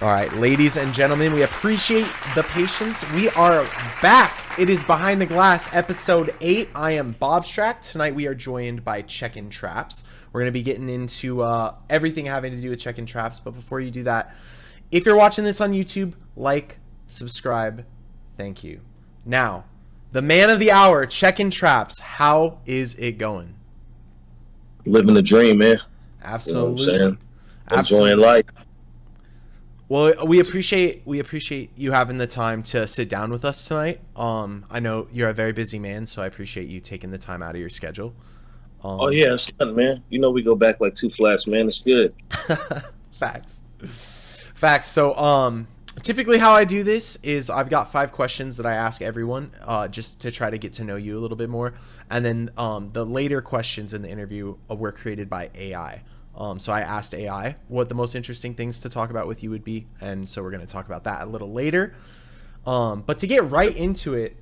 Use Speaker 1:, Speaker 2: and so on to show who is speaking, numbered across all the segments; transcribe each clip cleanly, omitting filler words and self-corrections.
Speaker 1: All right, ladies and gentlemen, we appreciate the patience. We are back. It is Behind the Glass, episode 8. I am bobstract. Tonight we are joined by Checkin Trapps. We're going to be getting into everything having to do with Checkin Trapps. But before you do that, if you're watching this on YouTube, like, subscribe. Thank you. Now, the man of the hour, Checkin Trapps. How is it going?
Speaker 2: Living the dream, man.
Speaker 1: Absolutely.
Speaker 2: You know what I'm saying?
Speaker 1: Absolutely.
Speaker 2: Enjoying life.
Speaker 1: Well, we appreciate you having the time to sit down with us tonight. I know you're a very busy man, so I appreciate you taking the time out of your schedule.
Speaker 2: Oh yeah, it's fun, man. You know we go back like two flats, man. It's good.
Speaker 1: Facts. Facts. So, typically how I do this is I've got 5 questions that I ask everyone, just to try to get to know you a little bit more, and then the later questions in the interview were created by AI. So I asked AI what the most interesting things to talk about with you would be, and so we're going to talk about that a little later. But to get right into it,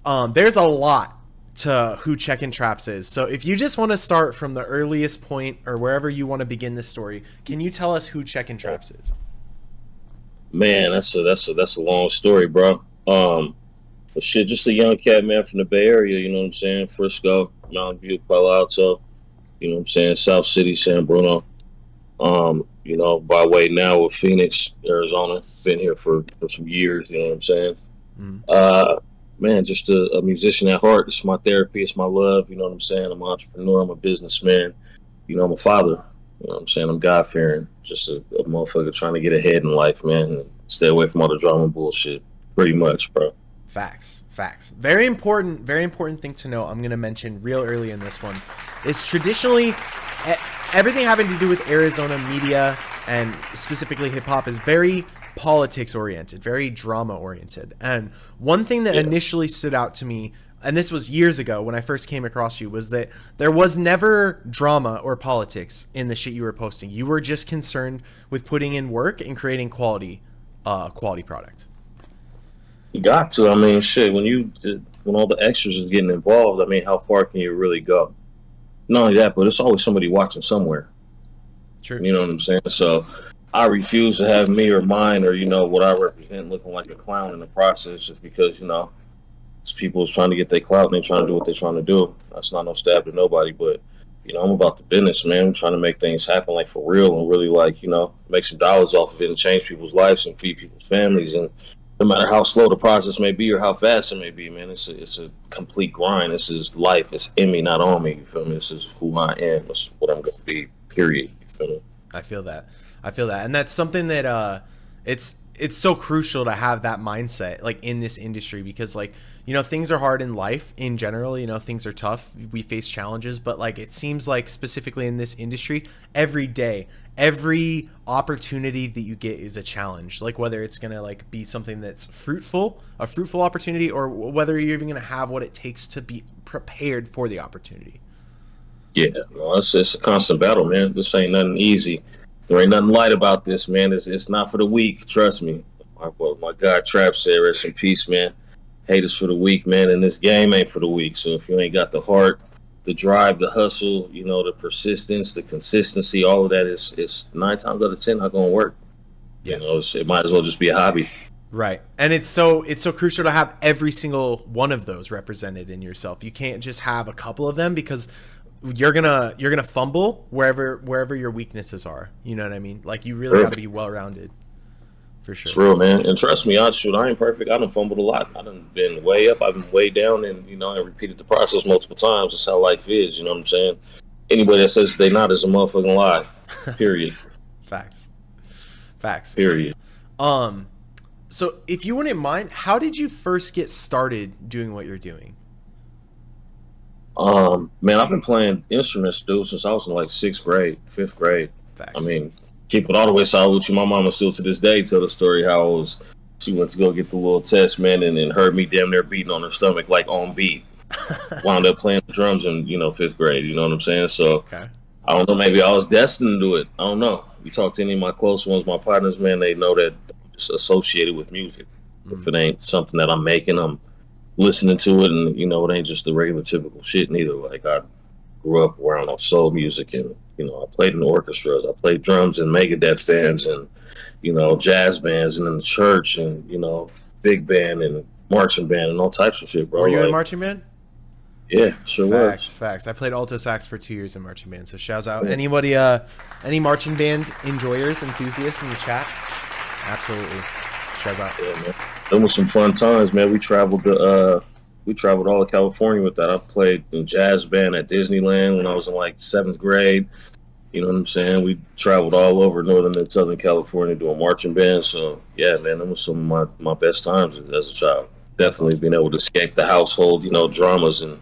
Speaker 1: there's a lot to who Checkin Trapps is. So if you just want to start from the earliest point or wherever you want to begin this story, can you tell us who Checkin Trapps is?
Speaker 2: Man, that's a long story, bro. But shit, just a young cat, man, from the Bay Area. You know what I'm saying? Frisco, Mountain View, Palo Alto. You know what I'm saying? South City, San Bruno. By way now of Phoenix, Arizona. Been here for some years. You know what I'm saying?
Speaker 1: Mm.
Speaker 2: Man, just a musician at heart. It's my therapy. It's my love. You know what I'm saying? I'm an entrepreneur. I'm a businessman. You know, I'm a father. You know what I'm saying? I'm God fearing. Just a motherfucker trying to get ahead in life, man. And stay away from all the drama and bullshit. Pretty much, bro.
Speaker 1: Facts. Very important thing to know. I'm going to mention real early in this one. Is traditionally everything having to do with Arizona media and specifically hip hop is very politics oriented, very drama oriented. And one thing that initially stood out to me, and this was years ago when I first came across you, was that there was never drama or politics in the shit you were posting. You were just concerned with putting in work and creating quality product.
Speaker 2: You got to. I mean, shit. When all the extras is getting involved, I mean, how far can you really go? Not only that, but there's always somebody watching somewhere.
Speaker 1: True.
Speaker 2: You know what I'm saying? So I refuse to have me or mine or what I represent looking like a clown in the process, just because it's people's trying to get their clout and they're trying to do what they're trying to do. That's not no stab to nobody, but I'm about the business, man. I'm trying to make things happen like for real and really make some dollars off of it and change people's lives and feed people's families. And no matter how slow the process may be or how fast it may be, man, it's a complete grind. This is life. It's in me, not on me. You feel me? This is who I am. It's what I'm going to be. Period. You feel me?
Speaker 1: I feel that, and that's something that it's so crucial to have that mindset, like in this industry, because things are hard in life in general. Things are tough. We face challenges, but it seems like specifically in this industry, every day, every opportunity that you get is a challenge. Like whether it's gonna be something that's a fruitful opportunity, or whether you're even gonna have what it takes to be prepared for the opportunity.
Speaker 2: Yeah, no, it's a constant battle, man. This ain't nothing easy. There ain't nothing light about this, man. It's not for the weak. Trust me. My God, Trap said, rest in peace, man. Hate is for the weak, man, and this game ain't for the weak. So if you ain't got the heart, the drive, the hustle, the persistence, the consistency, all of that is 9 times out of 10 not gonna work.
Speaker 1: Yeah.
Speaker 2: It might as well just be a hobby.
Speaker 1: Right. And it's so crucial to have every single one of those represented in yourself. You can't just have a couple of them, because you're gonna fumble wherever your weaknesses are. You know what I mean? You really got to be well rounded. For sure.
Speaker 2: It's real, man. And trust me, I ain't perfect. I done fumbled a lot. I done been way up. I've been way down, and I repeated the process multiple times. That's how life is. You know what I'm saying? Anybody that says they not is a motherfucking lie. Period.
Speaker 1: Facts.
Speaker 2: Period.
Speaker 1: So if you wouldn't mind, how did you first get started doing what you're doing?
Speaker 2: Man, I've been playing instruments, dude, since I was in 6th grade, 5th grade.
Speaker 1: Facts.
Speaker 2: I mean, keep it all the way solid with you. My mama still to this day tell the story how she went to go get the little test, man, and then heard me damn near beating on her stomach on beat. Wound up playing the drums in 5th grade. You know what I'm saying? So
Speaker 1: okay.
Speaker 2: I don't know. Maybe I was destined to do it. I don't know. You talk to any of my close ones, my partners, man, they know that I'm just associated with music. Mm-hmm. If it ain't something that I'm making, I'm listening to it, and it ain't just the regular typical shit neither. I grew up around soul music and I played in orchestras. I played drums in Megadeth bands and jazz bands, and in the church, and big band and marching band and all types of shit,
Speaker 1: Were
Speaker 2: bro.
Speaker 1: you in
Speaker 2: Like,
Speaker 1: marching band?
Speaker 2: yeah, sure
Speaker 1: Facts,
Speaker 2: was.
Speaker 1: facts. I played alto sax for 2 years in marching band. So shouts out anybody, any marching band enjoyers, enthusiasts in the chat. Absolutely, shouts out.
Speaker 2: Yeah, man. Them was some fun times, man. We traveled all of California with that. I played in jazz band at Disneyland when I was in like seventh grade. You know what I'm saying? We traveled all over Northern and Southern California doing marching bands. So yeah, man, that was some of my best times as a child.
Speaker 1: That's
Speaker 2: Definitely
Speaker 1: awesome.
Speaker 2: being able to escape the household, dramas, and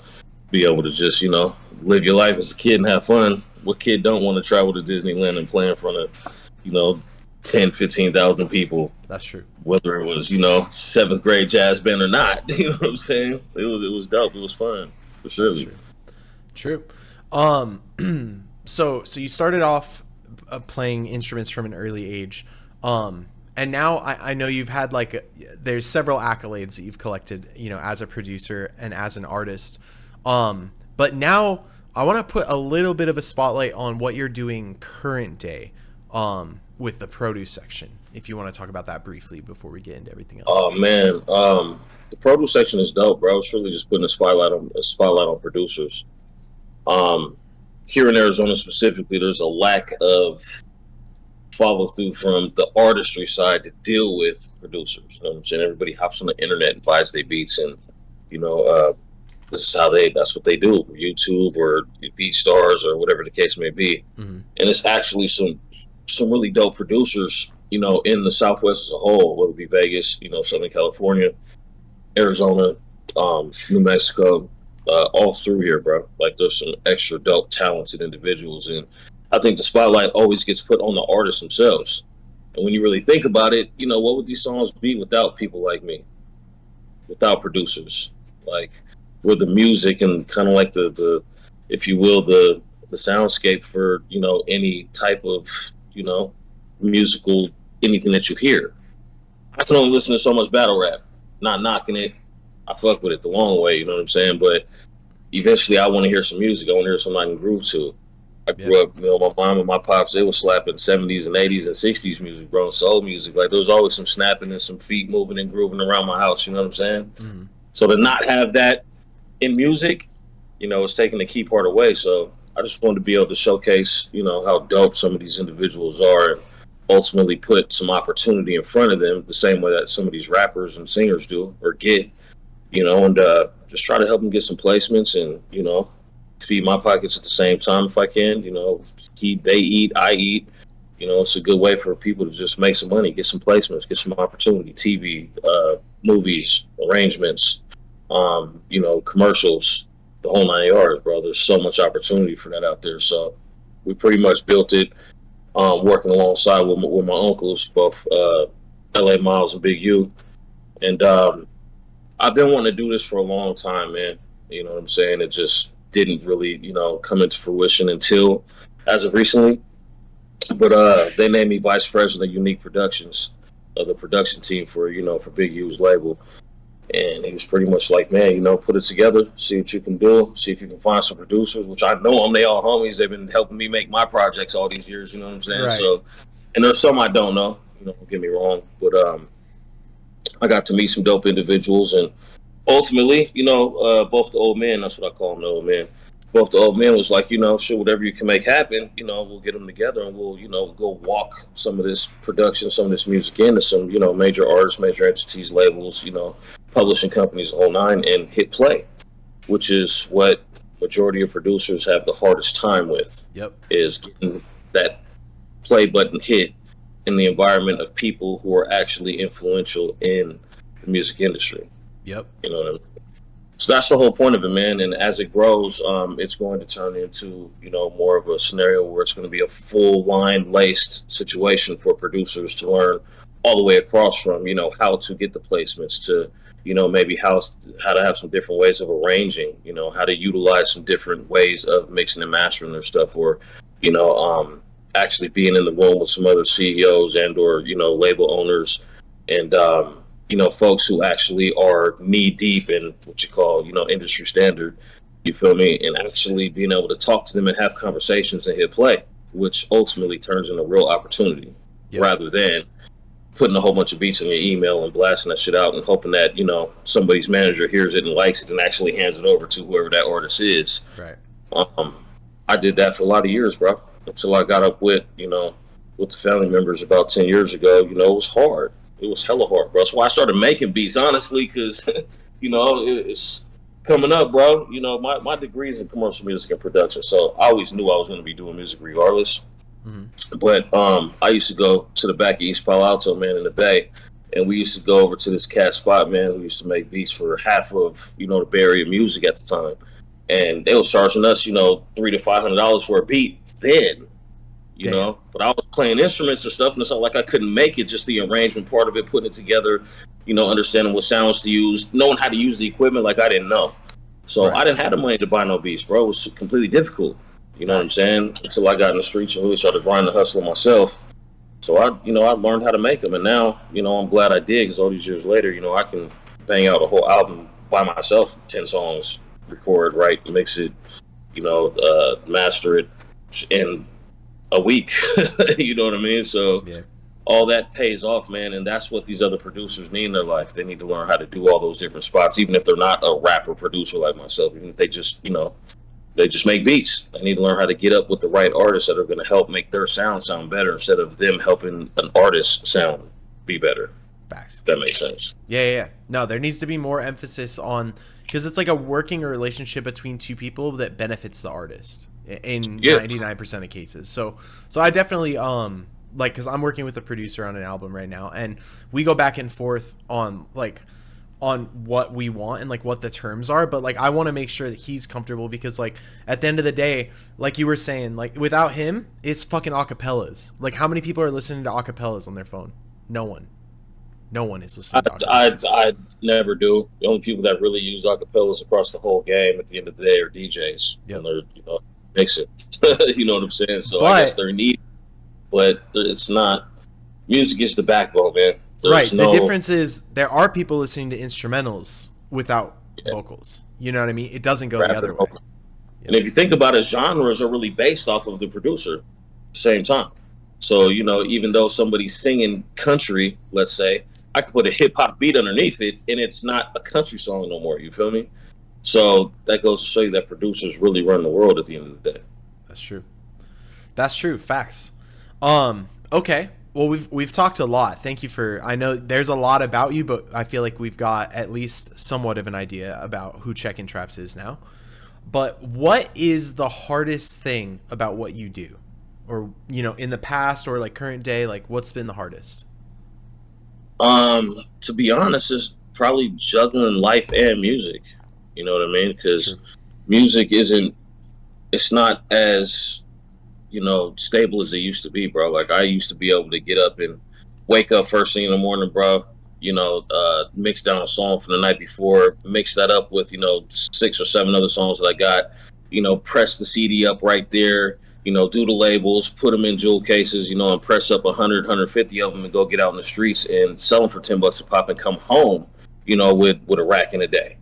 Speaker 2: be able to just, live your life as a kid and have fun. What kid don't want to travel to Disneyland and play in front of, you know, 10, 15,000 people,
Speaker 1: That's true.
Speaker 2: whether it was, seventh grade jazz band or not. You know what I'm saying? It was dope. It was fun, for
Speaker 1: That's
Speaker 2: surely.
Speaker 1: true. True. Um, so you started off playing instruments from an early age, and now I know you've had there's several accolades that you've collected, as a producer and as an artist. But now I want to put a little bit of a spotlight on what you're doing current day, with the produce section. If you want to talk about that briefly before we get into everything else.
Speaker 2: Oh man, the produce section is dope, bro. It's really just putting a spotlight on producers. Um, Here in Arizona specifically, there's a lack of follow through from the artistry side to deal with producers. You know what I'm saying? Everybody hops on the internet and buys their beats, and you know, uh, this is how that's what they do, YouTube or Beat Stars or whatever the case may be.
Speaker 1: Mm-hmm.
Speaker 2: And it's actually some really dope producers, in the Southwest as a whole, whether it be Vegas, Southern California, Arizona, New Mexico, all through here, bro. Like, there's some extra dope, talented individuals, and I think the spotlight always gets put on the artists themselves. And when you really think about it, what would these songs be without people like me, without producers? Like, where the music and kind of like the, if you will, the soundscape for any type of you know musical anything that you hear. I can only listen to so much battle rap. Not knocking it. I fuck with it the long way, you know what I'm saying? But eventually I want to hear some music. I want to hear something I can groove to. I
Speaker 1: Yep.
Speaker 2: grew up, my mom and my pops, they were slapping 70s and 80s and 60s music, bro, and soul music. Like, there was always some snapping and some feet moving and grooving around my house, you know what I'm saying?
Speaker 1: Mm-hmm.
Speaker 2: So to not have that in music, it's taking a key part away. So I just wanted to be able to showcase, how dope some of these individuals are, and ultimately put some opportunity in front of them the same way that some of these rappers and singers do or get, and just try to help them get some placements and, feed my pockets at the same time if I can. They eat, I eat. It's a good way for people to just make some money, get some placements, get some opportunity, TV, movies, arrangements, commercials, the whole 9 yards, bro. There's so much opportunity for that out there. So we pretty much built it, working alongside with my uncles, both LA Miles and Big U. And I've been wanting to do this for a long time, man. You know what I'm saying? It just didn't really, come into fruition until as of recently. But they named me vice president of Unique Productions, of the production team for Big U's label. And he was pretty much like, man, put it together, see what you can do, see if you can find some producers, which I know them. They all homies. They've been helping me make my projects all these years, you know what I'm saying?
Speaker 1: Right.
Speaker 2: So, and there's some I don't know, don't get me wrong. But I got to meet some dope individuals, and ultimately, both the old men, that's what I call them, the old men. Both the old men was like, sure, whatever you can make happen, we'll get them together, and we'll, go walk some of this production, some of this music into some, major artists, major entities, labels, publishing companies, the whole nine, and hit play, which is what majority of producers have the hardest time with,
Speaker 1: Yep.
Speaker 2: is getting that play button hit in the environment of people who are actually influential in the music industry.
Speaker 1: Yep.
Speaker 2: You know what I mean? So that's the whole point of it, man. And as it grows, it's going to turn into, more of a scenario where it's going to be a full line laced situation for producers to learn all the way across from, how to get the placements to, maybe how to have some different ways of arranging, how to utilize some different ways of mixing and mastering their stuff, or, you know, um, actually being in the room with some other CEOs and or, label owners and, folks who actually are knee deep in what you call, industry standard, You feel me? And actually being able to talk to them and have conversations and hit play, which ultimately turns into real opportunity,
Speaker 1: Yep.
Speaker 2: rather than putting a whole bunch of beats in your email and blasting that shit out and hoping that, you know, somebody's manager hears it and likes it and actually hands it over to whoever that artist is.
Speaker 1: Right.
Speaker 2: I did that for a lot of years, bro, until I got up with, you know, with the family members about 10 years ago. You know, it was hard. It was hella hard, bro. That's why I started making beats, honestly, because, you know, it's coming up, bro. You know, my degree is in commercial music and production, so I always knew I was going to be doing music regardless.
Speaker 1: Mm-hmm.
Speaker 2: But I used to go to the back of East Palo Alto, man, in the Bay, and we used to go over to this cat spot, man, who used to make beats for half of, you know, the Bay Area music at the time, and they was charging us, you know, $300 to $500 for a beat then, you
Speaker 1: Damn.
Speaker 2: know. But I was playing instruments and stuff, and it's not like I couldn't make it. Just the arrangement part of it, putting it together, you know, understanding what sounds to use, knowing how to use the equipment, like I didn't know. So
Speaker 1: Right.
Speaker 2: I didn't have the money to buy no beats, bro. It was completely difficult. You know what I'm
Speaker 1: Facts.
Speaker 2: saying? Until I got in the streets and really started grinding and hustling myself. So I learned how to make them, and now, you know, I'm glad I did, because all these years later, you know, I can bang out a whole album by myself, 10 songs, record, write, mix it, you know, master it in a week. You know what I mean? So
Speaker 1: Yeah.
Speaker 2: all that pays off, man, and that's what these other producers need in their life. They need to learn how to do all those different spots, even if they're not a rapper producer like myself. Even if they just, you know, they just make beats. They need to learn how to get up with the right artists that are going to help make their sound better, instead of them helping an artist sound be better.
Speaker 1: Facts.
Speaker 2: If that makes sense.
Speaker 1: Yeah. No, there needs to be more emphasis on, because it's like a working relationship between two people that benefits the artist in 99% of cases. So I definitely like, because I'm working with a producer on an album right now, and we go back and forth on what we want and like what the terms are, but like I want to make sure that he's comfortable, because like at the end of the day, like you were saying, like without him it's fucking acapellas. Like how many people are listening to acapellas on their phone? No one is listening to acapellas.
Speaker 2: I never do. The only people that really use acapellas across the whole game at the end of the day are DJs.
Speaker 1: Yep.
Speaker 2: And they're, you know, mix it. You know what I'm saying? So
Speaker 1: But
Speaker 2: I guess they're neat, but it's not. Music is the backbone, man.
Speaker 1: Right. The difference is there are people listening to instrumentals without vocals. You know what I mean? It doesn't go the other way.
Speaker 2: And if you think about it, genres are really based off of the producer at the same time. So, you know, even though somebody's singing country, let's say, I could put a hip hop beat underneath it and it's not a country song no more. You feel me? So that goes to show you that producers really run the world at the end of the day.
Speaker 1: That's true. That's true. Facts. Okay. Well, we've talked a lot. Thank you for. I know there's a lot about you, but I feel like we've got at least somewhat of an idea about who Checkin Trapps is now. But what is the hardest thing about what you do, or you know, in the past or like current day? Like, what's been the hardest?
Speaker 2: To be honest, it's probably juggling life and music. You know what I mean? Because music isn't. It's not as, you know, stable as it used to be, bro. Like I used to be able to get up and wake up first thing in the morning, bro. You know, mix down a song from the night before, mix that up with, you know, 6 or 7 other songs that I got, you know, press the CD up right there, you know, do the labels, put them in jewel cases, you know, and press up 100, 150 of them and go get out in the streets and sell them for $10 a pop and come home, you know, with a rack in a day.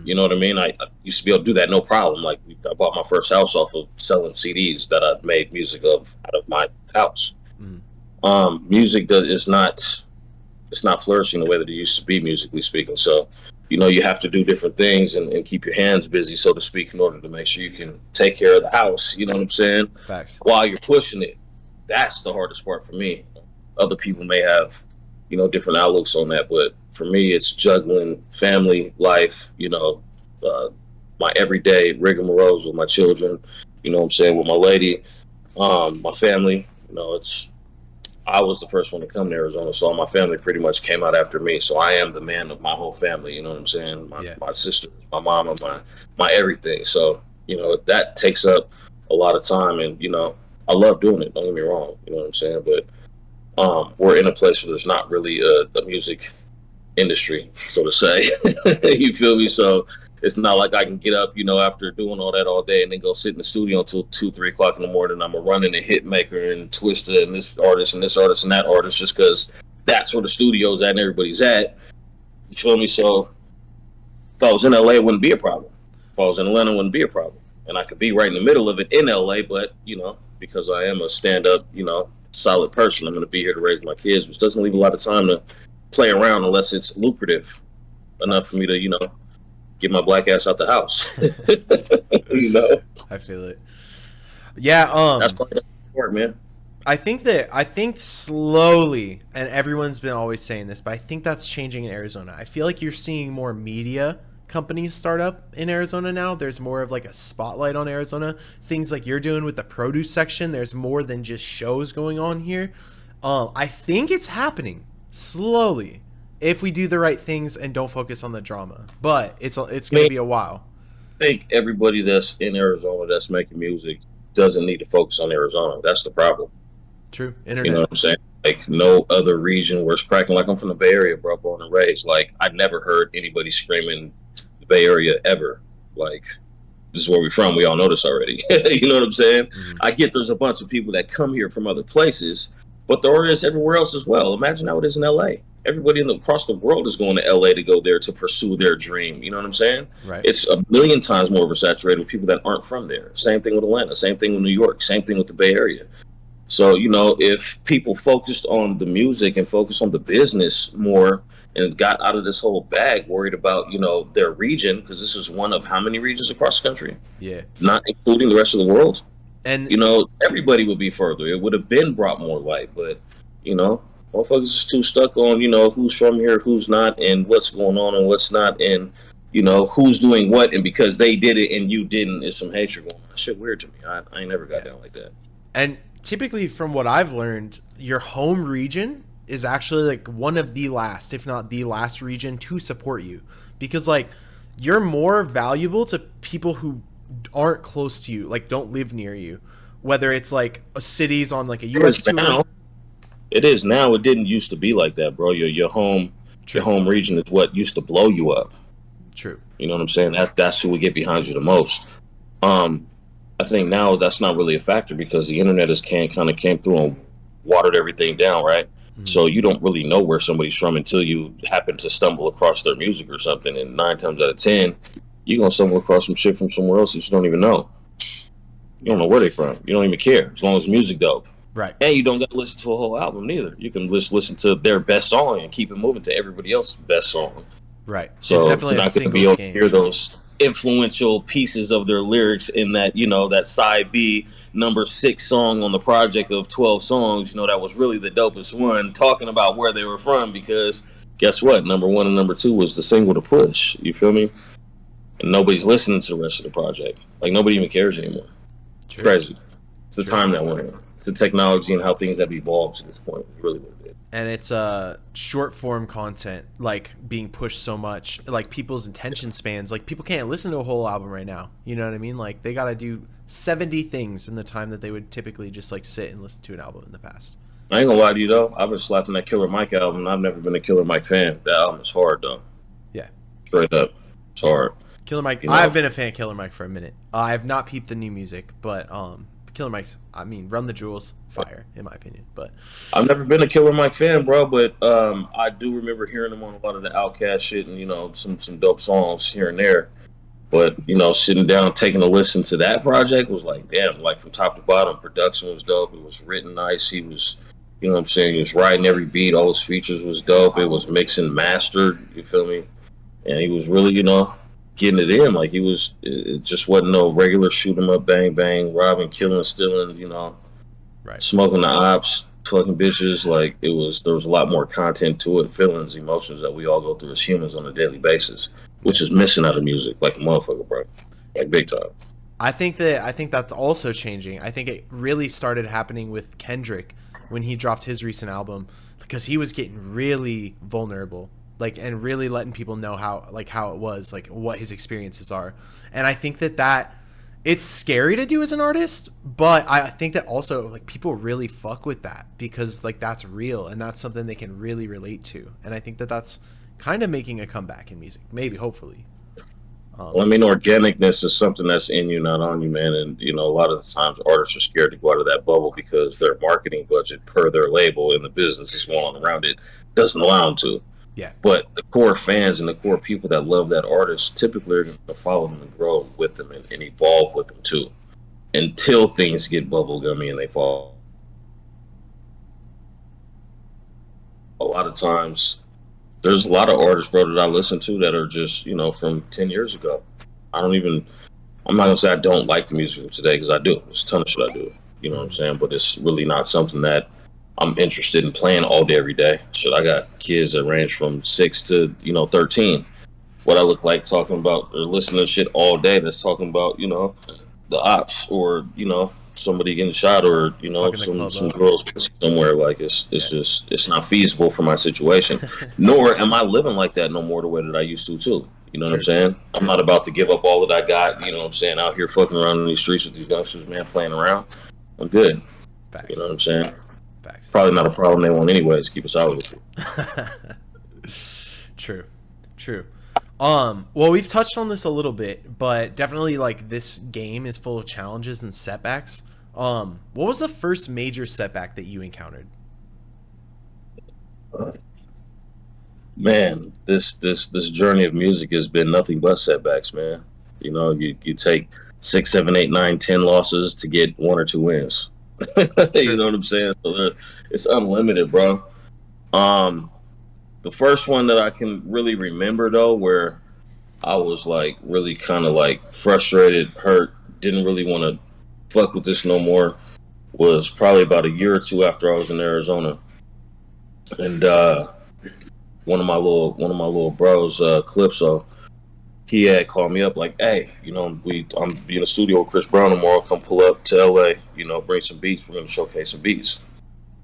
Speaker 2: You know what I mean? I used to be able to do that no problem. Like I bought my first house off of selling CDs that I made music of out of my house. Music is not, it's not flourishing the way that it used to be, musically speaking. So, you know, you have to do different things and keep your hands busy, so to speak, in order to make sure you can take care of the house. You know what I'm saying?
Speaker 1: Facts.
Speaker 2: While you're pushing it, that's the hardest part for me. Other people may have, you know, different outlooks on that, but for me, it's juggling family life, you know, my everyday rigmaroles with my children, you know what I'm saying, with my lady, my family. You know, I was the first one to come to Arizona, so all my family pretty much came out after me. So I am the man of my whole family, you know what I'm saying? My sisters, my mama, my everything. So, you know, that takes up a lot of time, and, you know, I love doing it, don't get me wrong, you know what I'm saying? But we're in a place where there's not really a music industry, so to say. You feel me? So it's not like I can get up, you know, after doing all that all day and then go sit in the studio until 2, 3 o'clock in the morning. I'm a running a hit maker and Twister and this artist and this artist and that artist, just because that's where the studio's at and everybody's at. You feel me? So if I was in LA, it wouldn't be a problem. If I was in Atlanta, it wouldn't be a problem. And I could be right in the middle of it in LA, but, because I am a stand-up, solid person, I'm going to be here to raise my kids, which doesn't leave a lot of time to play around unless it's lucrative enough for me to, get my black ass out the house.
Speaker 1: I feel it. Yeah,
Speaker 2: that's part of the work, man.
Speaker 1: I think slowly, and everyone's been always saying this, but I think that's changing in Arizona. I feel like you're seeing more media companies start up in Arizona now. There's more of like a spotlight on Arizona. Things like you're doing with the produce section, there's more than just shows going on here. I think it's happening slowly if we do the right things and don't focus on the drama. But it's going to be a while.
Speaker 2: I think everybody that's in Arizona that's making music doesn't need to focus on Arizona. That's the problem.
Speaker 1: True. Internet.
Speaker 2: You know what I'm saying? Like no other region where it's cracking. Like I'm from the Bay Area, bro, born and raised. Like I never heard anybody screaming the Bay Area ever. Like this is where we're from. We all know this already. You know what I'm saying? Mm-hmm. I get there's a bunch of people that come here from other places, but there is everywhere else as well. Imagine how it is in LA. Everybody across the world is going to LA to go there to pursue their dream. You know what I'm saying?
Speaker 1: Right.
Speaker 2: It's a million times more oversaturated with people that aren't from there. Same thing with Atlanta. Same thing with New York. Same thing with the Bay Area. So, if people focused on the music and focused on the business more and got out of this whole bag, worried about, their region, because this is one of how many regions across the country?
Speaker 1: Yeah.
Speaker 2: Not including the rest of the world.
Speaker 1: And,
Speaker 2: everybody would be further. It would have been brought more light, but, motherfuckers is too stuck on, who's from here, who's not, and what's going on and what's not, and, who's doing what, and because they did it and you didn't, is some hatred going on. That shit weird to me. I ain't never got down like that.
Speaker 1: And typically, from what I've learned, your home region is actually like one of the last, if not the last region to support you, because like you're more valuable to people who aren't close to you, like don't live near you, whether it's like a cities on like a US tour.
Speaker 2: It is now. It didn't used to be like that, bro. Your home,
Speaker 1: True.
Speaker 2: Your home region is what used to blow you up.
Speaker 1: True.
Speaker 2: You know what I'm saying? That's who would get behind you the most. I think now that's not really a factor because the internet kind of came through and watered everything down, right? Mm-hmm. So you don't really know where somebody's from until you happen to stumble across their music or something. And 9 times out of 10, you're gonna stumble across some shit from somewhere else that you don't even know. You don't know where they're from. You don't even care as long as music dope.
Speaker 1: Right.
Speaker 2: And you don't got to listen to a whole album neither. You can just listen to their best song and keep it moving to everybody else's best song.
Speaker 1: Right.
Speaker 2: So
Speaker 1: it's definitely
Speaker 2: you're not going to be able to hear those influential pieces of their lyrics in that, that side B number 6 song on the project of 12 songs, that was really the dopest one, talking about where they were from, because guess what? Number 1 and number 2 was the single to push. You feel me? And nobody's listening to the rest of the project. Like nobody even cares anymore. True. Crazy. It's the time that we're in. The technology and how things have evolved to this point is really what it is.
Speaker 1: And it's short form content like being pushed so much, like people's attention spans, like people can't listen to a whole album right now. You know what I mean? Like they got to do 70 things in the time that they would typically just like sit and listen to an album in the past.
Speaker 2: I ain't gonna lie to you though. I've been slapping that Killer Mike album. I've never been a Killer Mike fan. That album is hard though.
Speaker 1: Yeah.
Speaker 2: Straight up. It's hard.
Speaker 1: Killer Mike. I've been a fan of Killer Mike for a minute. I have not peeped the new music, but Killer Mike's, Run the Jewels, fire, in my opinion. But
Speaker 2: I've never been a Killer Mike fan, bro, but I do remember hearing him on a lot of the Outkast shit and, some dope songs here and there. But, sitting down, taking a listen to that project was like, damn, like from top to bottom, production was dope. It was written nice. He was, he was writing every beat. All his features was dope. It was mixed and mastered, you feel me? And he was really, getting it in. Like it just wasn't no regular shoot 'em up, bang bang, robbing, killing, stealing,
Speaker 1: right,
Speaker 2: smoking the ops, fucking bitches. Like there was a lot more content to it, feelings, emotions that we all go through as humans on a daily basis, which is missing out of music like a motherfucker, bro, like big time.
Speaker 1: I think that's also changing. I think it really started happening with Kendrick when he dropped his recent album, because he was getting really vulnerable. Like, and really letting people know how it was, like what his experiences are. And I think that it's scary to do as an artist, but I think that also like people really fuck with that because like that's real and that's something they can really relate to. And I think that's kind of making a comeback in music, maybe, hopefully.
Speaker 2: Organicness is something that's in you, not on you, man. And, a lot of the times artists are scared to go out of that bubble because their marketing budget per their label and the business is going on around it doesn't allow them to.
Speaker 1: Yeah.
Speaker 2: But the core fans and the core people that love that artist typically are going to follow them and grow with them and evolve with them too, until things get bubblegummy and they fall. A lot of times, there's a lot of artists, bro, that I listen to that are just, from 10 years ago. I don't even, I'm not going to say I don't like the music from today, because I do. There's a ton of shit I do. You know what I'm saying? But it's really not something that I'm interested in playing all day, every day. Shit, I got kids that range from 6 to, 13. What I look like talking about or listening to shit all day that's talking about, the ops, or somebody getting shot, or
Speaker 1: Fucking the
Speaker 2: some
Speaker 1: club up.
Speaker 2: girls somewhere. Like, it's
Speaker 1: Yeah.
Speaker 2: just, it's not feasible for my situation. Nor am I living like that no more the way that I used to too. You know what I'm
Speaker 1: True.
Speaker 2: saying? I'm not about to give up all that I got. You know what I'm saying? Out here fucking around in these streets with these youngsters, man, playing around. I'm good. You know
Speaker 1: Facts.
Speaker 2: what I'm saying?
Speaker 1: Facts.
Speaker 2: Probably not a problem they want anyways. Keep it solid with you.
Speaker 1: True. True. Well, we've touched on this a little bit, but definitely like this game is full of challenges and setbacks. What was the first major setback that you encountered?
Speaker 2: Man, this journey of music has been nothing but setbacks, man. You take 6, 7, 8, 9, 10 losses to get 1 or 2 wins. You
Speaker 1: True.
Speaker 2: know what I'm saying? So it's unlimited, bro. Um, the first one that I can really remember though, where I was like really kind of like frustrated, hurt, didn't really want to fuck with this no more, was probably about a year or two after I was in Arizona, and one of my little bros, Calypso, he had called me up like, hey, I'm in the studio with Chris Brown tomorrow. Come pull up to LA, bring some beats. We're gonna showcase some beats.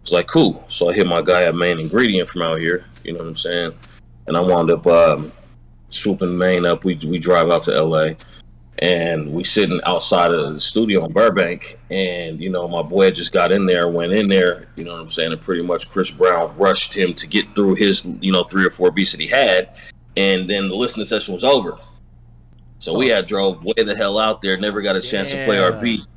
Speaker 2: It's like, cool. So I hit my guy at Main Ingredient from out here. You know what I'm saying? And I wound up swooping Main up. We drive out to LA, and we sitting outside of the studio in Burbank, and my boy just got in there, went in there, you know what I'm saying, and pretty much Chris Brown rushed him to get through his 3 or 4 beats that he had, and then the listening session was over. So we had drove way the hell out there, never got a chance to play our
Speaker 1: Damn.
Speaker 2: beat,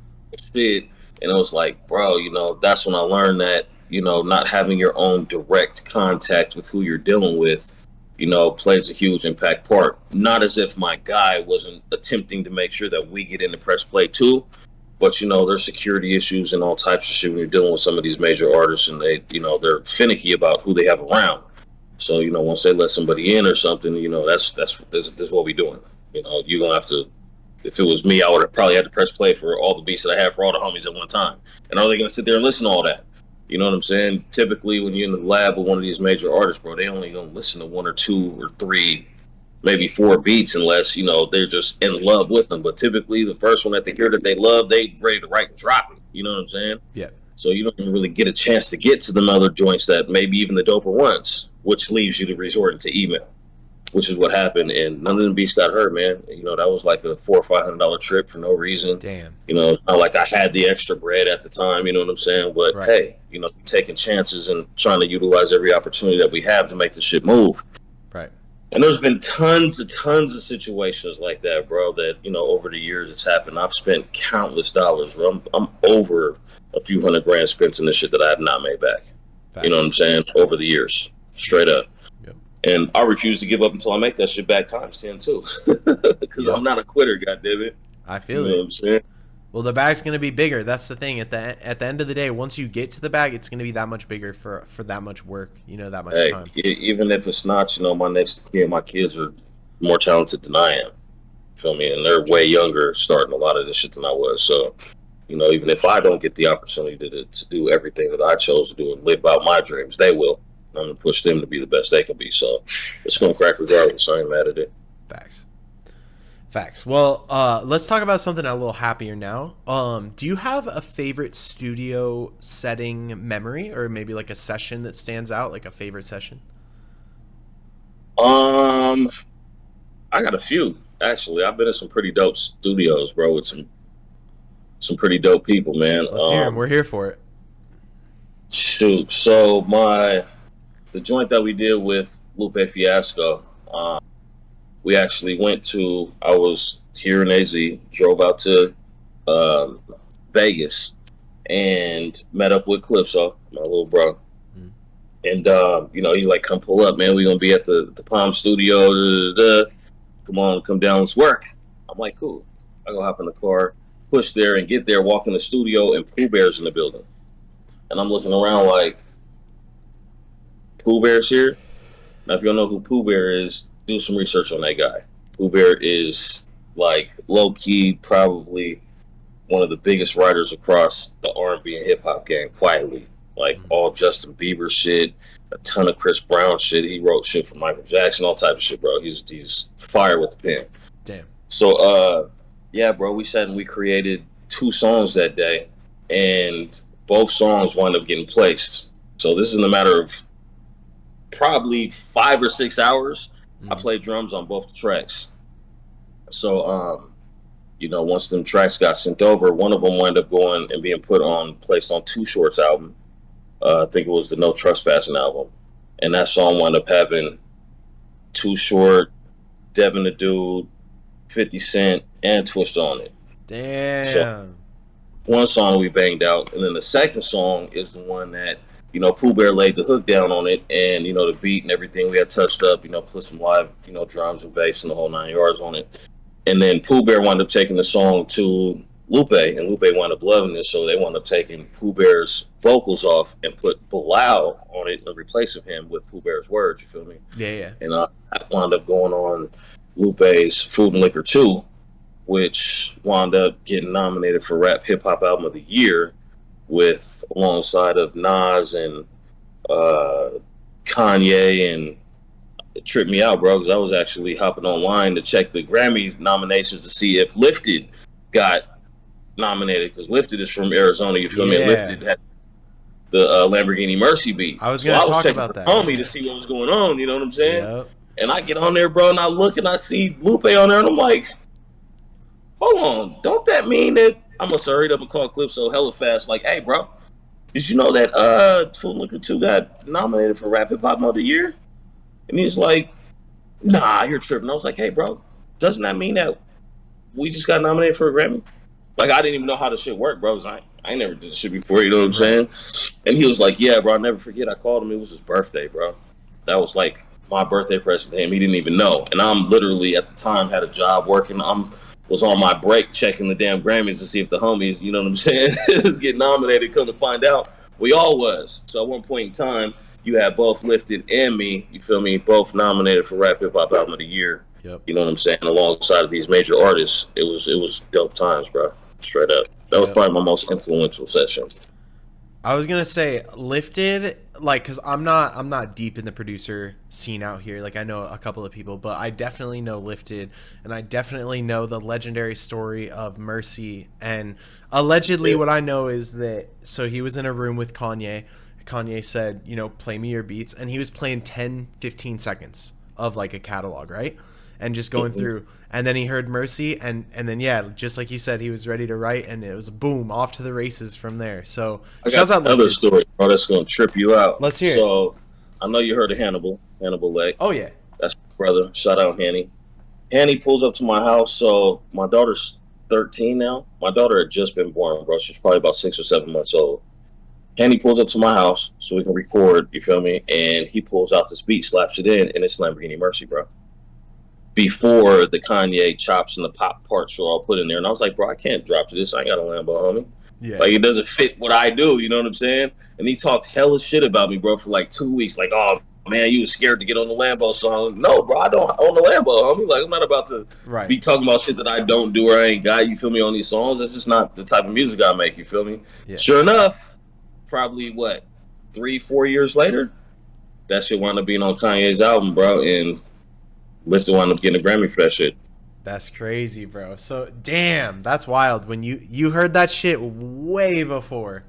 Speaker 2: shit. And it was like, bro, that's when I learned that, not having your own direct contact with who you're dealing with, plays a huge impact part. Not as if my guy wasn't attempting to make sure that we get into press play too, but there's security issues and all types of shit when you're dealing with some of these major artists, and they're finicky about who they have around. So once they let somebody in or something, that's what we doing. You're gonna have to. If it was me, I would have probably had to press play for all the beats that I have for all the homies at one time. And are they gonna sit there and listen to all that? You know what I'm saying? Typically, when you're in the lab with one of these major artists, bro, they only gonna listen to 1 or 2 or 3, maybe 4 beats, unless they're just in love with them. But typically, the first one that they hear that they love, they ready to write and drop it. You know what I'm saying?
Speaker 1: Yeah.
Speaker 2: So you don't even really get a chance to get to them other joints that maybe even the doper ones, which leaves you to resort to email, which is what happened. And none of them beats got hurt, man. That was like a $400 or $500 trip for no reason.
Speaker 1: Damn.
Speaker 2: It's not like I had the extra bread at the time. You know what I'm saying? But
Speaker 1: Right.
Speaker 2: hey, taking chances and trying to utilize every opportunity that we have to make the shit move.
Speaker 1: Right.
Speaker 2: And there's been tons of situations like that, bro, that, over the years it's happened. I've spent countless dollars, bro. I'm over a few $100,000 spent in this shit that I have not made back.
Speaker 1: Facts.
Speaker 2: You know what I'm saying? Over the years. Straight up.
Speaker 1: Yep.
Speaker 2: And I refuse to give up until I make that shit back times 10 too. Because
Speaker 1: Yep.
Speaker 2: I'm not a quitter, goddammit.
Speaker 1: I feel
Speaker 2: You know what I'm saying?
Speaker 1: Well, the bag's gonna be bigger. That's the thing. At the end of the day, once you get to the bag, it's gonna be that much bigger for that much work. That much
Speaker 2: Hey,
Speaker 1: time.
Speaker 2: even if it's not, my kids are more talented than I am. Feel me? And they're way younger, starting a lot of this shit than I was. So, even if I don't get the opportunity to do everything that I chose to do and live out my dreams, they will. I'm gonna push them to be the best they can be. So it's gonna crack regardless. I ain't mad at it.
Speaker 1: Facts. Well, let's talk about something a little happier now. Do you have a favorite studio setting memory, or maybe like a session that stands out, like a favorite session?
Speaker 2: I got a few actually. I've been in some pretty dope studios, bro, with some pretty dope people, man.
Speaker 1: Let's hear them. We're here for it.
Speaker 2: Shoot. So the joint that we did with Lupe Fiasco, we actually went to. I was here in AZ, drove out to Vegas, and met up with Calypso, my little bro. And you know, he like, come pull up, man. We gonna be at the Palm Studio. Da, da, da. Come on, come down, let's work. I'm like, cool. I go hop in the car, push there, and get there, walk in the studio, and Pooh Bear's in the building. And I'm looking around like, Pooh Bear's here. Now, if you don't know who Pooh Bear is, do some research on that guy. Pooh Bear is like low key, probably one of the biggest writers across the R&B and hip hop game. Quietly, like all Justin Bieber shit, a ton of Chris Brown shit. He wrote shit for Michael Jackson, all type of shit, bro. He's fire with the pen.
Speaker 1: Damn.
Speaker 2: So, yeah, bro, we sat and we created 2 songs that day, and both songs wound up getting placed. So this is in a matter of probably 5 or 6 hours. I played drums on both the tracks. So, you know, once them tracks got sent over, one of them wound up going and being placed on Too Short's album. I think it was the No Trespassing album. And that song wound up having Too Short, Devin the Dude, 50 Cent, and Twist on it.
Speaker 1: Damn.
Speaker 2: So, one song we banged out, and then the second song is the one that, you know, Pooh Bear laid the hook down on it, and, you know, the beat and everything we had touched up, you know, put some live, you know, drums and bass and the whole 9 yards on it. And then Pooh Bear wound up taking the song to Lupe, and Lupe wound up loving it, so they wound up taking Pooh Bear's vocals off and put Bilal on it and replacing him with Pooh Bear's words, you feel me?
Speaker 1: Yeah, yeah.
Speaker 2: And I wound up going on Lupe's Food and Liquor 2, which wound up getting nominated for Rap Hip Hop Album of the Year with alongside of Nas and Kanye, and it tripped me out, bro, because I was actually hopping online to check the Grammy nominations to see if Lifted got nominated, because Lifted is from Arizona, you feel me? Lifted had the Lamborghini Mercy beat.
Speaker 1: I was going to talk about that.
Speaker 2: Homie, to see what was going on, you know what I'm saying? Yep. And I get on there, bro, and I look and I see Lupe on there, and I'm like, hold on, don't that mean that I must have hurried up and called Clipso hella fast, like, hey, bro, did you know that Food and Liquor 2 got nominated for Rap Hip Hop of the Year? And he's like, nah, you're tripping. I was like, hey, bro, doesn't that mean that we just got nominated for a Grammy? Like, I didn't even know how this shit worked, bro. I never did this shit before, you know what I'm saying? And he was like, yeah, bro, I'll never forget. I called him. It was his birthday, bro. That was like my birthday present to him. He didn't even know. And I'm literally, at the time, had a job working. Was on my break checking the damn Grammys to see if the homies, you know what I'm saying, get nominated. Come to find out, we all was. So at one point in time, you had both Lifted and me, you feel me, both nominated for Rap Hip Hop Album of the Year.
Speaker 1: Yep.
Speaker 2: You know what I'm saying? Alongside of these major artists. It was dope times, bro. Straight up. That was probably my most influential session.
Speaker 1: I was gonna say Lifted, like, cause I'm not deep in the producer scene out here. Like, I know a couple of people, but I definitely know Lifted, and I definitely know the legendary story of Mercy. And allegedly, what I know is that, so he was in a room with Kanye. Kanye said, you know, play me your beats, and he was playing 10, 15 seconds of like a catalog, right? And just going through, and then he heard Mercy, and then, yeah, just like you said, he was ready to write, and it was boom, off to the races from there. So
Speaker 2: I got another story, bro, that's gonna trip you out.
Speaker 1: Let's hear it.
Speaker 2: So I know you heard of Hannibal Lake.
Speaker 1: Oh yeah,
Speaker 2: that's my brother. Shout out Hanny. Hanny pulls up to my house. So my daughter's 13 now. My daughter had just been born, bro. She's probably about 6 or 7 months old. Hanny pulls up to my house so we can record, you feel me? And he pulls out this beat, slaps it in, and it's Lamborghini Mercy, bro. Before the Kanye chops and the pop parts were all put in there. And I was like, bro, I can't drop to this. I ain't got a Lambo, homie. Yeah. Like, it doesn't fit what I do, you know what I'm saying? And he talked hella shit about me, bro, for like 2 weeks. Like, oh, man, you was scared to get on the Lambo song. No, bro, I don't own the Lambo, homie. Like, I'm not about to be talking about shit that I don't do or I ain't got, you feel me, on these songs. That's just not the type of music I make, you feel me? Yeah. Sure enough, probably, 3-4 years later, that shit wound up being on Kanye's album, bro, and Lifted wound up getting a Grammy for that shit.
Speaker 1: That's crazy, bro. So, damn, that's wild. When you heard that shit way before.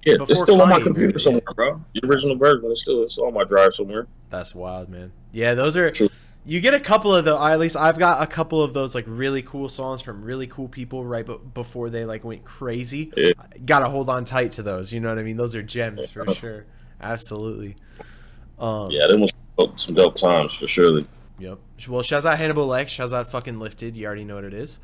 Speaker 2: Yeah, it's still Kanye, on my computer somewhere, bro. The original version, it's on my drive somewhere.
Speaker 1: That's wild, man. Yeah, those are... True. You get a couple of at least I've got a couple of those, like, really cool songs from really cool people right before they, like, went crazy. Yeah. Gotta hold on tight to those, you know what I mean? Those are gems for sure. Absolutely.
Speaker 2: Yeah, them was some dope times for surely.
Speaker 1: Yep. Well, shouts out Hannibal Lex. Shouts out fucking Lifted. You already know what it is.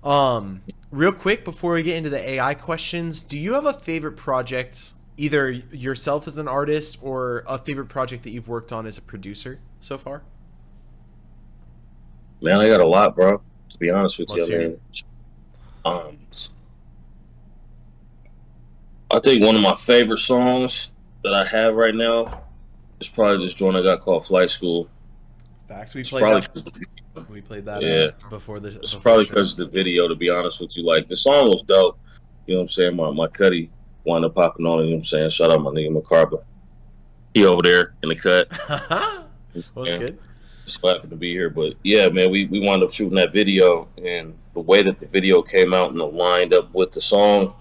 Speaker 1: Real quick, before we get into the AI questions, do you have a favorite project, either yourself as an artist or a favorite project that you've worked on as a producer so far?
Speaker 2: Man, I got a lot, bro. To be honest with you,
Speaker 1: Let's
Speaker 2: I
Speaker 1: hear it.
Speaker 2: mean, I think one of my favorite songs that I have right now is probably this joint I got called Flight School.
Speaker 1: Facts. We
Speaker 2: It's
Speaker 1: played
Speaker 2: probably
Speaker 1: that.
Speaker 2: 'cause
Speaker 1: We played that
Speaker 2: yeah, it's
Speaker 1: before the
Speaker 2: probably
Speaker 1: show.
Speaker 2: because of the video. To be honest with you, like the song was dope. You know what I'm saying? My Cuddy wound up popping on. You know what I'm saying? Shout out my nigga McCarver. He over there in the cut.
Speaker 1: Well, that's
Speaker 2: Man,
Speaker 1: good.
Speaker 2: just so happy to be here. But yeah, man, we wound up shooting that video, and the way that the video came out and lined up with the song,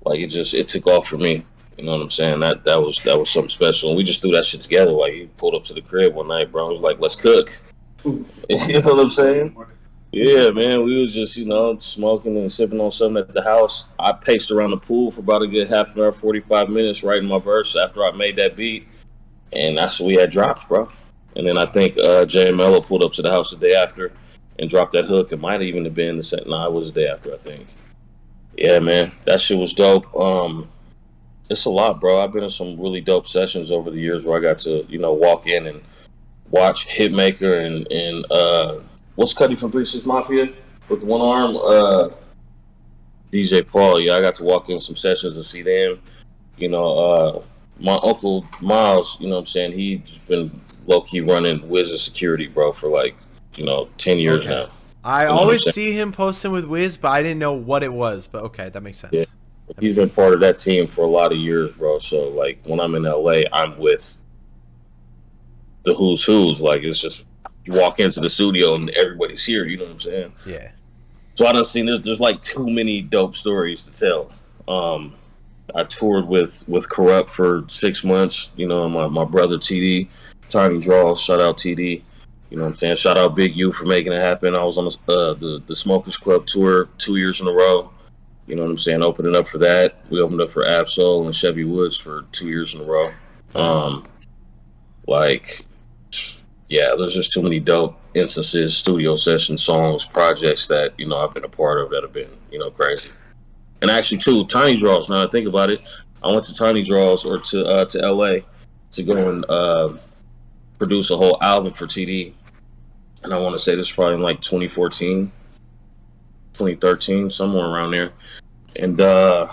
Speaker 2: like it took off for me. You know what I'm saying? That was something special. And we just threw that shit together. Like he pulled up to the crib one night, bro. He was like, "Let's cook." You know what I'm saying? Yeah, man. We was just, smoking and sipping on something at the house. I paced around the pool for about a good half an hour, 45 minutes, writing my verse after I made that beat. And that's what we had dropped, bro. And then I think Jay Mello pulled up to the house the day after and dropped that hook. It might even have been the set. Nah, it was the day after, I think. Yeah, man. That shit was dope. It's a lot, bro. I've been in some really dope sessions over the years where I got to, walk in and watch Hitmaker and what's Cuddy from 3 6 Mafia with the one arm? DJ Paul. Yeah, I got to walk in some sessions and see them. You know, my uncle Miles, you know what I'm saying? He's been low key running Wizard Security, bro, for like, 10 years
Speaker 1: Okay.
Speaker 2: now.
Speaker 1: I
Speaker 2: You know what I'm
Speaker 1: always
Speaker 2: saying?
Speaker 1: see him posting with Wiz, but I didn't know what it was. But okay, that makes
Speaker 2: Yeah.
Speaker 1: sense. That
Speaker 2: He's
Speaker 1: makes
Speaker 2: been
Speaker 1: sense.
Speaker 2: part of that team for a lot of years, bro. So like when I'm in LA, I'm with the who's. Like it's just you walk into the studio and everybody's here, you know what I'm saying?
Speaker 1: Yeah.
Speaker 2: So I done seen there's like too many dope stories to tell. Um, I toured with Corrupt for 6 months. My brother TD, Tiny Draws. Shout out TD. You know what I'm saying? Shout out Big U for making it happen. I was on the Smokers Club tour 2 years in a row. You know what I'm saying? Opening up for that. We opened up for Absol and Chevy Woods for 2 years in a row.
Speaker 1: Facts.
Speaker 2: Like, yeah, there's just too many dope instances, studio sessions, songs, projects that I've been a part of that have been crazy. And actually, too, Tiny Draws. Now I think about it, I went to Tiny Draws or to LA to go and produce a whole album for TD. And I want to say this was probably in like 2014, 2013, somewhere around there. And I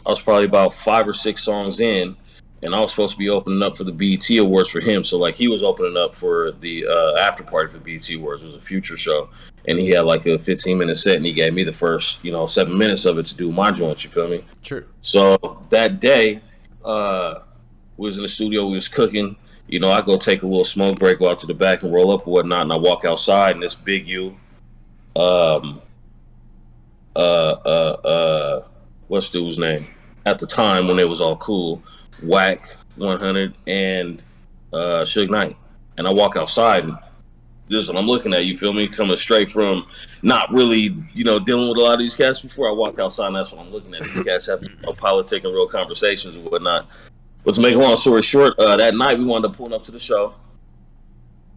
Speaker 2: was probably about 5 or 6 songs in, and I was supposed to be opening up for the BET Awards for him. So like he was opening up for the after party for BET Awards. It was a future show, and he had like a 15-minute set, and he gave me the first 7 minutes of it to do my joint. You feel me?
Speaker 1: True.
Speaker 2: So that day, we was in the studio, we was cooking. I go take a little smoke break, go out to the back and roll up or whatnot, and I walk outside, and this Big U, um, what's dude's name? At the time when it was all cool, Whack 100 and Suge Knight. And I walk outside and this is what I'm looking at, you feel me? Coming straight from not really, dealing with a lot of these cats before I walk outside and that's what I'm looking at. These cats having politic and real conversations and whatnot. But to make a long story short, that night we wound up pulling up to the show.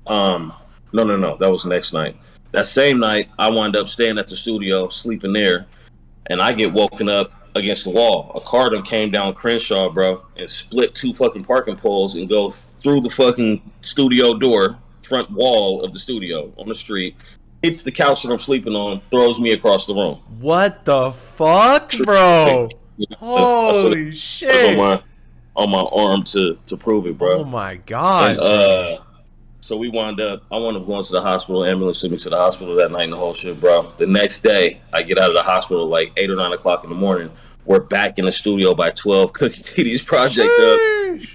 Speaker 2: No, that was the next night. That same night, I wound up staying at the studio, sleeping there, and I get woken up against the wall. A car done came down Crenshaw, bro, and split 2 fucking parking poles and goes through the fucking studio door, front wall of the studio on the street, hits the couch that I'm sleeping on, throws me across the room.
Speaker 1: What the fuck, bro?
Speaker 2: I still
Speaker 1: Holy
Speaker 2: have on
Speaker 1: shit.
Speaker 2: my arm to prove it,
Speaker 1: Oh
Speaker 2: bro.
Speaker 1: my
Speaker 2: And
Speaker 1: god, bro.
Speaker 2: so I wound up going to the hospital. Ambulance took me to the hospital that night and the whole shit, bro. The next day, I get out of the hospital like 8 or 9 o'clock in the morning. We're back in the studio by 12, cooking TD's project up.
Speaker 1: Sheesh.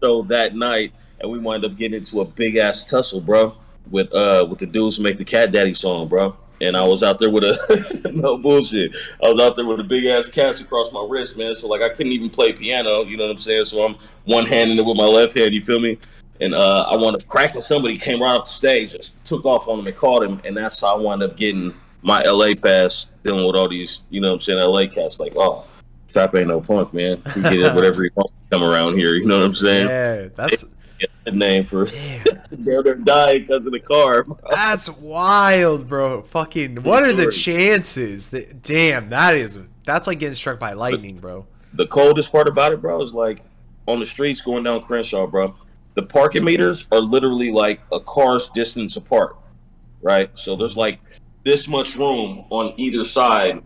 Speaker 2: So that night, and we wind up getting into a big ass tussle, bro, with the dudes who make the Cat Daddy song, bro. And I was out there with a no bullshit. I was out there with a big ass cast across my wrist, man. So like I couldn't even play piano, you know what I'm saying? So I'm one handing it with my left hand, you feel me? And I wound up cracking somebody, came right off the stage, just took off on him and caught him, and that's how I wound up getting my LA pass, dealing with all these, you know what I'm saying, LA cats like, oh, Trap ain't no punk, man. He get it whatever he wants to come around here, you know what I'm saying?
Speaker 1: Yeah, that's
Speaker 2: The name for
Speaker 1: damn.
Speaker 2: they're dying because of the car, bro.
Speaker 1: That's wild, bro. Fucking what are the chances that that's like getting struck by lightning, bro.
Speaker 2: the coldest part about it, bro, is like on the streets going down Crenshaw, bro. The parking meters are literally like a car's distance apart, right? So there's
Speaker 1: Mhm.
Speaker 2: like this much room on either side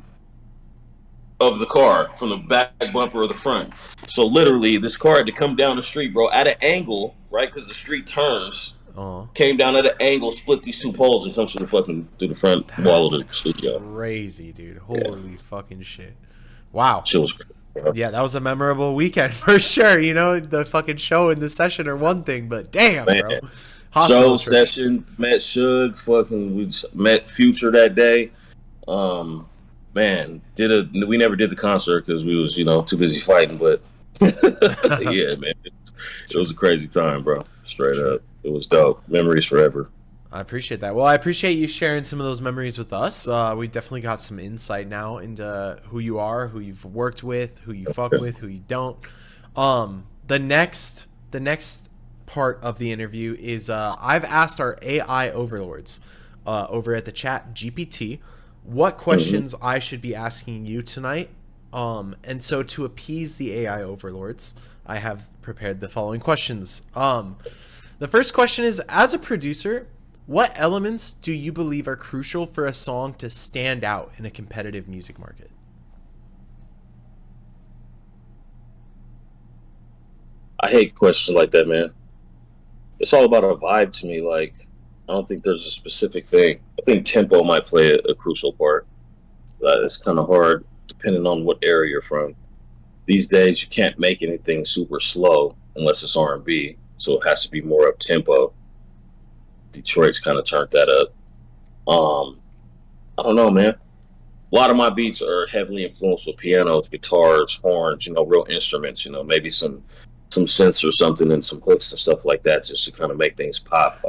Speaker 2: of the car from the back bumper or the front. So literally, this car had to come down the street, bro, at an angle, right? Because the street turns.
Speaker 1: Oh,
Speaker 2: Came down at an angle, split these two poles, and comes through the front wall
Speaker 1: that's
Speaker 2: of the studio.
Speaker 1: crazy, dude.
Speaker 2: Yeah,
Speaker 1: Holy fucking shit. Wow.
Speaker 2: shit was crazy, bro.
Speaker 1: Yeah, that was a memorable weekend for sure. You know, the fucking show and the session are one thing, but damn, bro.
Speaker 2: Man, show
Speaker 1: Hospital trip.
Speaker 2: session, met Suge, fucking we met Future that day. Um, man, we never did the concert because we was too busy fighting. But yeah, man, it
Speaker 1: True.
Speaker 2: was a crazy time, bro. Straight
Speaker 1: True.
Speaker 2: up, it was dope. Memories forever.
Speaker 1: I appreciate that. Well, I appreciate you sharing some of those memories with us. We definitely got some insight now into who you are, who you've worked with, who you fuck with, who you don't. The next part of the interview is I've asked our AI overlords over at the chat GPT what
Speaker 2: Mm-hmm.
Speaker 1: questions I should be asking you tonight. And so to appease the AI overlords, I have prepared the following questions. The first question is, as a producer, what elements do you believe are crucial for a song to stand out in a competitive music market?
Speaker 2: I hate questions like that, man. It's all about a vibe to me. Like, I don't think there's a specific thing. I think tempo might play a crucial part. It's kind of hard depending on what area you're from. These days, you can't make anything super slow unless it's R&B, so it has to be more up tempo. Detroit's kind of turned that up. Um, I don't know, man. A lot of my beats are heavily influenced with pianos, guitars, horns, real instruments, maybe some synths or something and some hooks and stuff like that just to kind of make things pop.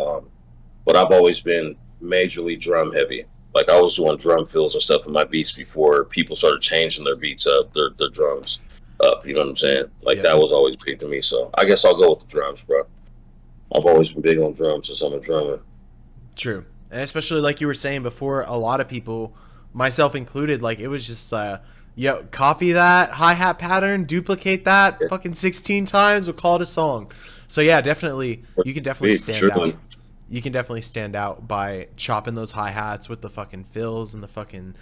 Speaker 2: But I've always been majorly drum heavy. Like I was doing drum fills and stuff in my beats before people started changing their beats up, their drums up, you know what I'm saying? Like
Speaker 1: Yep.
Speaker 2: that was always big to me. So I guess I'll go with the drums, bro. I've always been big on drums since I'm a drummer.
Speaker 1: True. And especially like you were saying before, a lot of people, myself included, like it was just yo, copy that hi-hat pattern, duplicate that
Speaker 2: Yeah,
Speaker 1: fucking 16 times, we'll call it a song. So yeah, definitely you can definitely
Speaker 2: beat,
Speaker 1: stand out.
Speaker 2: surely.
Speaker 1: You can definitely stand out by chopping those hi-hats with the fucking fills and the fucking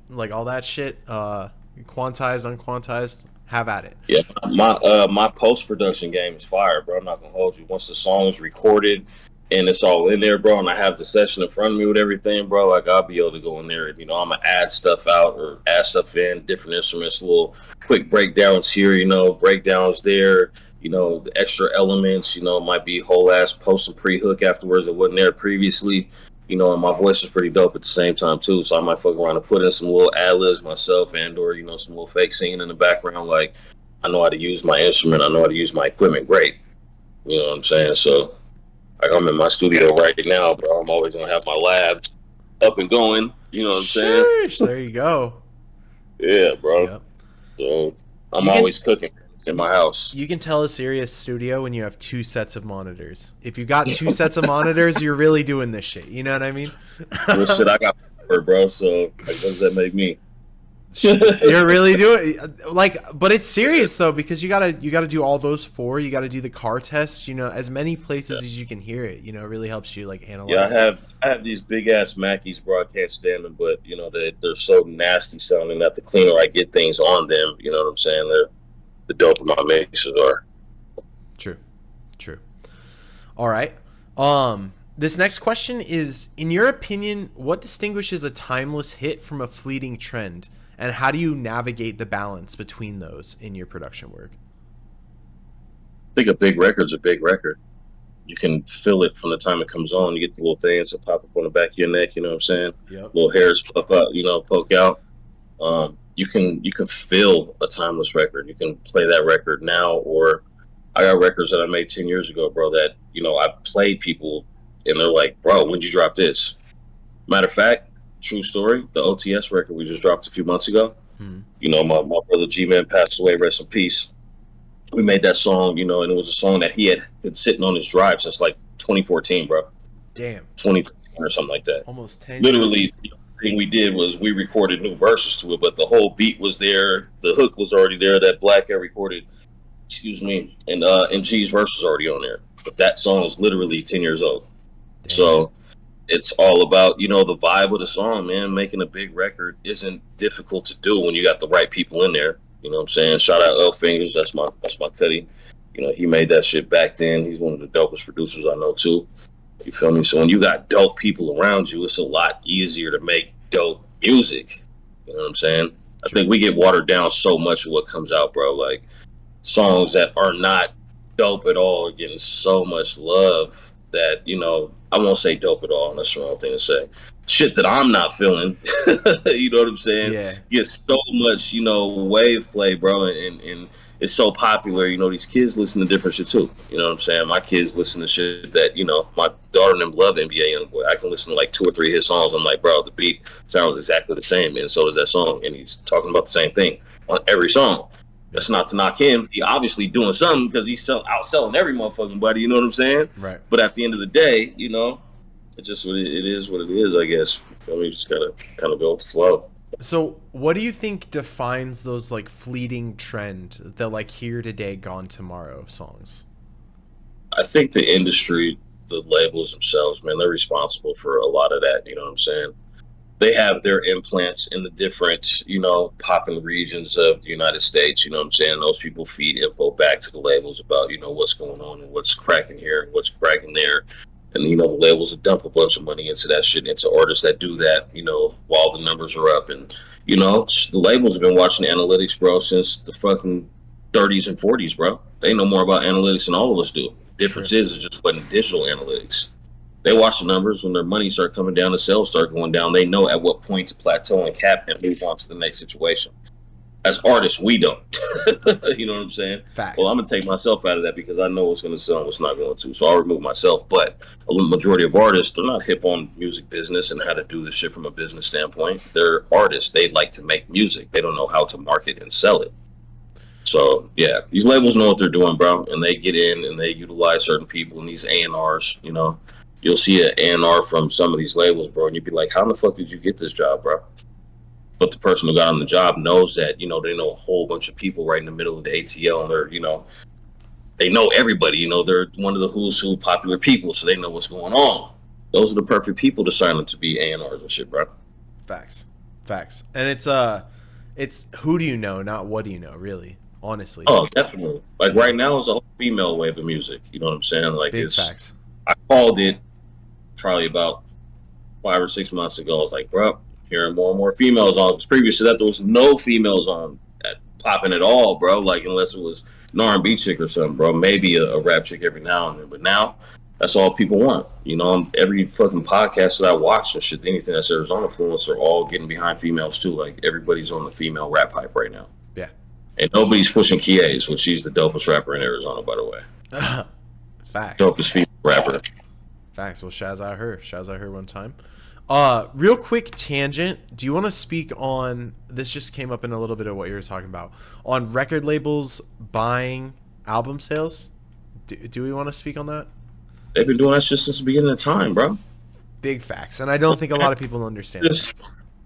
Speaker 1: like all that shit. Quantized, unquantized, have at it.
Speaker 2: Yeah, my post production game is fire, bro. I'm not gonna hold you. Once the song is recorded and it's all in there, bro, and I have the session in front of me with everything, bro, like I'll be able to go in there and I'm gonna add stuff out or add stuff in, different instruments, little quick breakdowns here, breakdowns there, the extra elements, might be whole ass post and pre hook afterwards that wasn't there previously. And my voice is pretty dope at the same time too. So I might fuck around and put in some little ad libs myself and or some little fake singing in the background. Like I know how to use my instrument, I know how to use my equipment great. You know what I'm saying? So like I'm in my studio right now, bro. I'm always gonna have my lab up and going. You know what I'm saying?
Speaker 1: Sheesh, there you go.
Speaker 2: Yeah, bro.
Speaker 1: Yep.
Speaker 2: So I'm
Speaker 1: You can
Speaker 2: always cooking in my house.
Speaker 1: you can tell a serious studio when you have two sets of monitors. If you got two sets of monitors, you're really doing this shit. You know what I mean?
Speaker 2: Well, shit, I got bro. So like, what does that make me?
Speaker 1: You're really doing but it's serious though because you gotta do all those four. You gotta do the car test. As many places as you can hear it. It really helps you like
Speaker 2: Yeah, I
Speaker 1: analyze.
Speaker 2: have I have these big ass Mackies, bro. I can't stand them, but they're so nasty sounding that the cleaner I get things on them, you know what I'm saying? They're the dope my mixers are.
Speaker 1: True, true. All right. This next question is, in your opinion, what distinguishes a timeless hit from a fleeting trend, and how do you navigate the balance between those in your production work?
Speaker 2: I think a big record's a big record. You can feel it from the time it comes on. You get the little things that pop up on the back of your neck, you know what I'm saying?
Speaker 1: Yep.
Speaker 2: Little hairs pop out, poke out. You can feel a timeless record. You can play that record now, or I got records that I made 10 years ago, bro. That I played people, and they're like, "Bro, when'd you drop this?" Matter of fact, true story. The OTS record we just dropped a few months ago.
Speaker 1: Hmm.
Speaker 2: My brother G Man passed away. Rest in peace. We made that song, and it was a song that he had been sitting on his drive since like 2014, bro.
Speaker 1: Damn.
Speaker 2: 2013 or something like that.
Speaker 1: Almost 10
Speaker 2: Literally,
Speaker 1: years.
Speaker 2: thing we did was we recorded new verses to it, but the whole beat was there, the hook was already there. That Black had recorded, excuse me, and G's verse was already on there. But that song is literally 10 years old.
Speaker 1: Damn.
Speaker 2: So it's all about, the vibe of the song, man. Making a big record isn't difficult to do when you got the right people in there. You know what I'm saying? Shout out L Fingers, that's my cutty. He made that shit back then. He's one of the dopest producers I know too. You feel me? So when you got dope people around you, it's a lot easier to make dope music. You know what I'm saying? I think we get watered down so much of what comes out, bro. Like songs that are not dope at all are getting so much love that, I won't say dope at all. That's the wrong thing to say. Shit that I'm not feeling, you know what I'm saying?
Speaker 1: Yeah.
Speaker 2: Gets so much, wave play, bro, and it's so popular. These kids listen to different shit too. You know what I'm saying? My kids listen to shit that, my daughter and them love NBA Youngboy. I can listen to like 2 or 3 of his songs. I'm like, bro, the beat sounds exactly the same, and so does that song. And he's talking about the same thing on every song. That's not to knock him. He obviously doing something because he's outselling every motherfucking buddy. You know what I'm saying?
Speaker 1: Right.
Speaker 2: But at the end of the day, it's just it is what it is. I guess. You just gotta kind of go with the flow.
Speaker 1: So, what do you think defines those like fleeting trend, the like here today, gone tomorrow songs?
Speaker 2: I think the industry, the labels themselves, man, they're responsible for a lot of that. You know what I'm saying? They have their implants in the different, popping regions of the United States. You know what I'm saying? Those people feed info back to the labels about, what's going on and what's cracking here and what's cracking there. And, the labels will dump a bunch of money into that shit, into artists that do that, while the numbers are up. And, the labels have been watching analytics, bro, since the fucking 30s and 40s, bro. They know more about analytics than all of us do. The difference is it just wasn't digital analytics. They watch the numbers. When their money start coming down, the sales start going down. They know at what point to plateau and cap and move on to the next situation. As artists, we don't. You know what I'm saying?
Speaker 1: Facts.
Speaker 2: Well, I'm going to take myself out of that because I know what's going to sell and what's not going to. So I'll remove myself. But a majority of artists, they're not hip on music business and how to do this shit from a business standpoint. They're artists. They like to make music. They don't know how to market and sell it. So, yeah, these labels know what they're doing, bro. And they get in and they utilize certain people and these A&Rs, You'll see an A&R from some of these labels, bro, and you'd be like, how in the fuck did you get this job, bro? But the person who got on the job knows that, they know a whole bunch of people right in the middle of the ATL, and they're, they know everybody, they're one of the who's who popular people, so they know what's going on. Those are the perfect people to sign up to be A&Rs and shit, bro.
Speaker 1: Facts. And it's who do you know, not what do you know, really, honestly.
Speaker 2: Oh, definitely. Like right now is a whole female wave of music, you know what I'm saying? Like
Speaker 1: Big facts.
Speaker 2: I called it probably about 5 or 6 months ago. I was like, bro, hearing more and more females on. Because previous to that, there was no females on popping at all, bro. Like, unless it was an R&B chick or something, bro. Maybe a rap chick every now and then. But now, that's all people want. Every fucking podcast that I watch and shit, anything that's Arizona influence, are all getting behind females too. Like, everybody's on the female rap hype right now.
Speaker 1: Yeah.
Speaker 2: And nobody's pushing Kia's, which she's the dopest rapper in Arizona, by the way.
Speaker 1: Facts.
Speaker 2: Dopest female rapper.
Speaker 1: Facts. Well, Shaz out her one time. Real quick tangent. Do you want to speak on this? Just came up in a little bit of what you were talking about on record labels buying album sales. Do we want to speak on that?
Speaker 2: They've been doing that shit since the beginning of time, bro.
Speaker 1: Big facts, and I don't think a lot of people understand.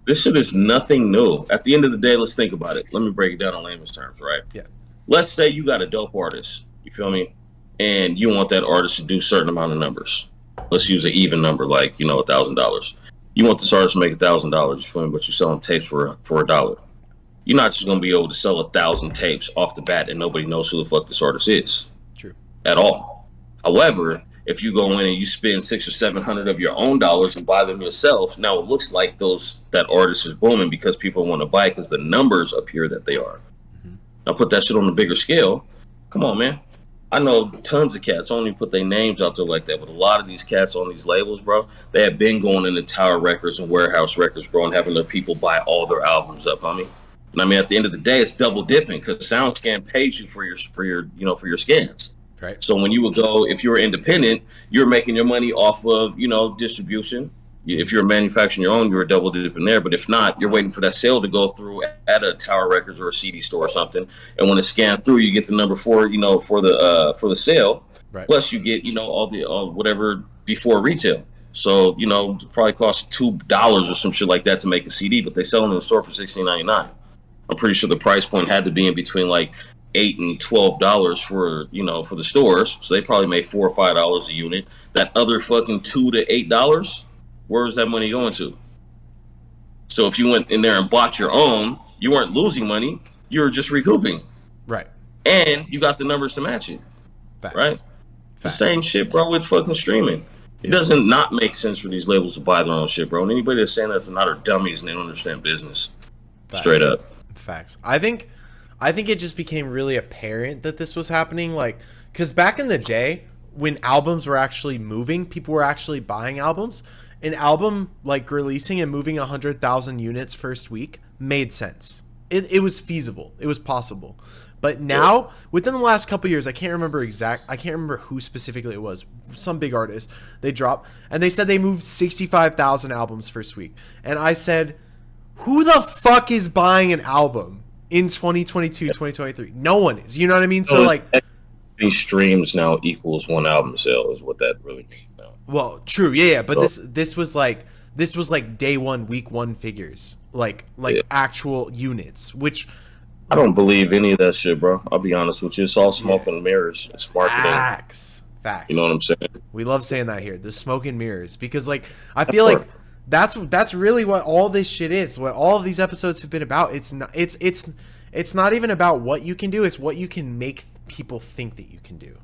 Speaker 2: This shit is nothing new. At the end of the day, let's think about it. Let me break it down in layman's terms, right?
Speaker 1: Yeah.
Speaker 2: Let's say you got a dope artist. You feel me? And you want that artist to do a certain amount of numbers. Let's use an even number, like, $1,000. You want this artist to make $1,000, you feel me? But you're selling tapes for $1. You're not just gonna be able to sell 1,000 tapes off the bat and nobody knows who the fuck this artist is.
Speaker 1: True.
Speaker 2: At all. However, if you go in and you spend $600 or $700 of your own dollars and buy them yourself, now it looks like that artist is booming because people want to buy because the numbers appear that they are. Mm-hmm. Now put that shit on a bigger scale. Come on, man. I know tons of cats. I don't even put their names out there like that, but a lot of these cats on these labels, bro, they have been going into Tower Records and Warehouse Records, bro, and having their people buy all their albums up, homie. And I mean, at the end of the day, it's double dipping because SoundScan pays you for your scans.
Speaker 1: Right.
Speaker 2: So when you would go, if you were independent, you're making your money off of, distribution. If you're manufacturing your own, you're double dipping there. But if not, you're waiting for that sale to go through at a Tower Records or a CD store or something. And when it's scanned through, you get the number for the sale.
Speaker 1: Right.
Speaker 2: Plus you get, all whatever before retail. So, you know, it probably costs $2 or some shit like that to make a CD, but they sell them in the store for $16.99. I'm pretty sure the price point had to be in between like $8 and $12 for, you know, for the stores. So they probably made $4 or $5 a unit. That other fucking $2 to $8, where was that money going to? So if you went in there and bought your own, you weren't losing money. You were just recouping,
Speaker 1: Right.
Speaker 2: and you got the numbers to match it. Right?
Speaker 1: Facts.
Speaker 2: The
Speaker 1: Facts.
Speaker 2: same shit, bro, with fucking streaming. It
Speaker 1: Yep.
Speaker 2: doesn't not make sense for these labels to buy their own shit, bro. And anybody that's saying that they're not are dummies and they don't understand business. Straight
Speaker 1: Facts.
Speaker 2: up.
Speaker 1: Facts. I think it just became really apparent that this was happening, like, because back in the day when albums were actually moving, people were actually buying albums. An album like releasing and moving 100,000 units first week made sense. It was feasible. It was possible. But now, within the last couple years, I can't remember who specifically it was. Some big artist. They dropped, and they said they moved 65,000 albums first week. And I said, who the fuck is buying an album in 2022, 2023? No one is. You know what I mean? So, like,
Speaker 2: these streams now equals one album sale is what that really means now.
Speaker 1: well, true. Yeah. But this was like day one, week one figures. Like actual units, which
Speaker 2: I don't believe any of that shit, bro. I'll be honest with you. It's all smoke and mirrors. It's marketing.
Speaker 1: Facts.
Speaker 2: You know what I'm saying?
Speaker 1: We love saying that here. The smoke and mirrors. Because, like, I feel like that's really what all this shit is. What all of these episodes have been about. It's not even about what you can do. It's what you can make people think that you can do.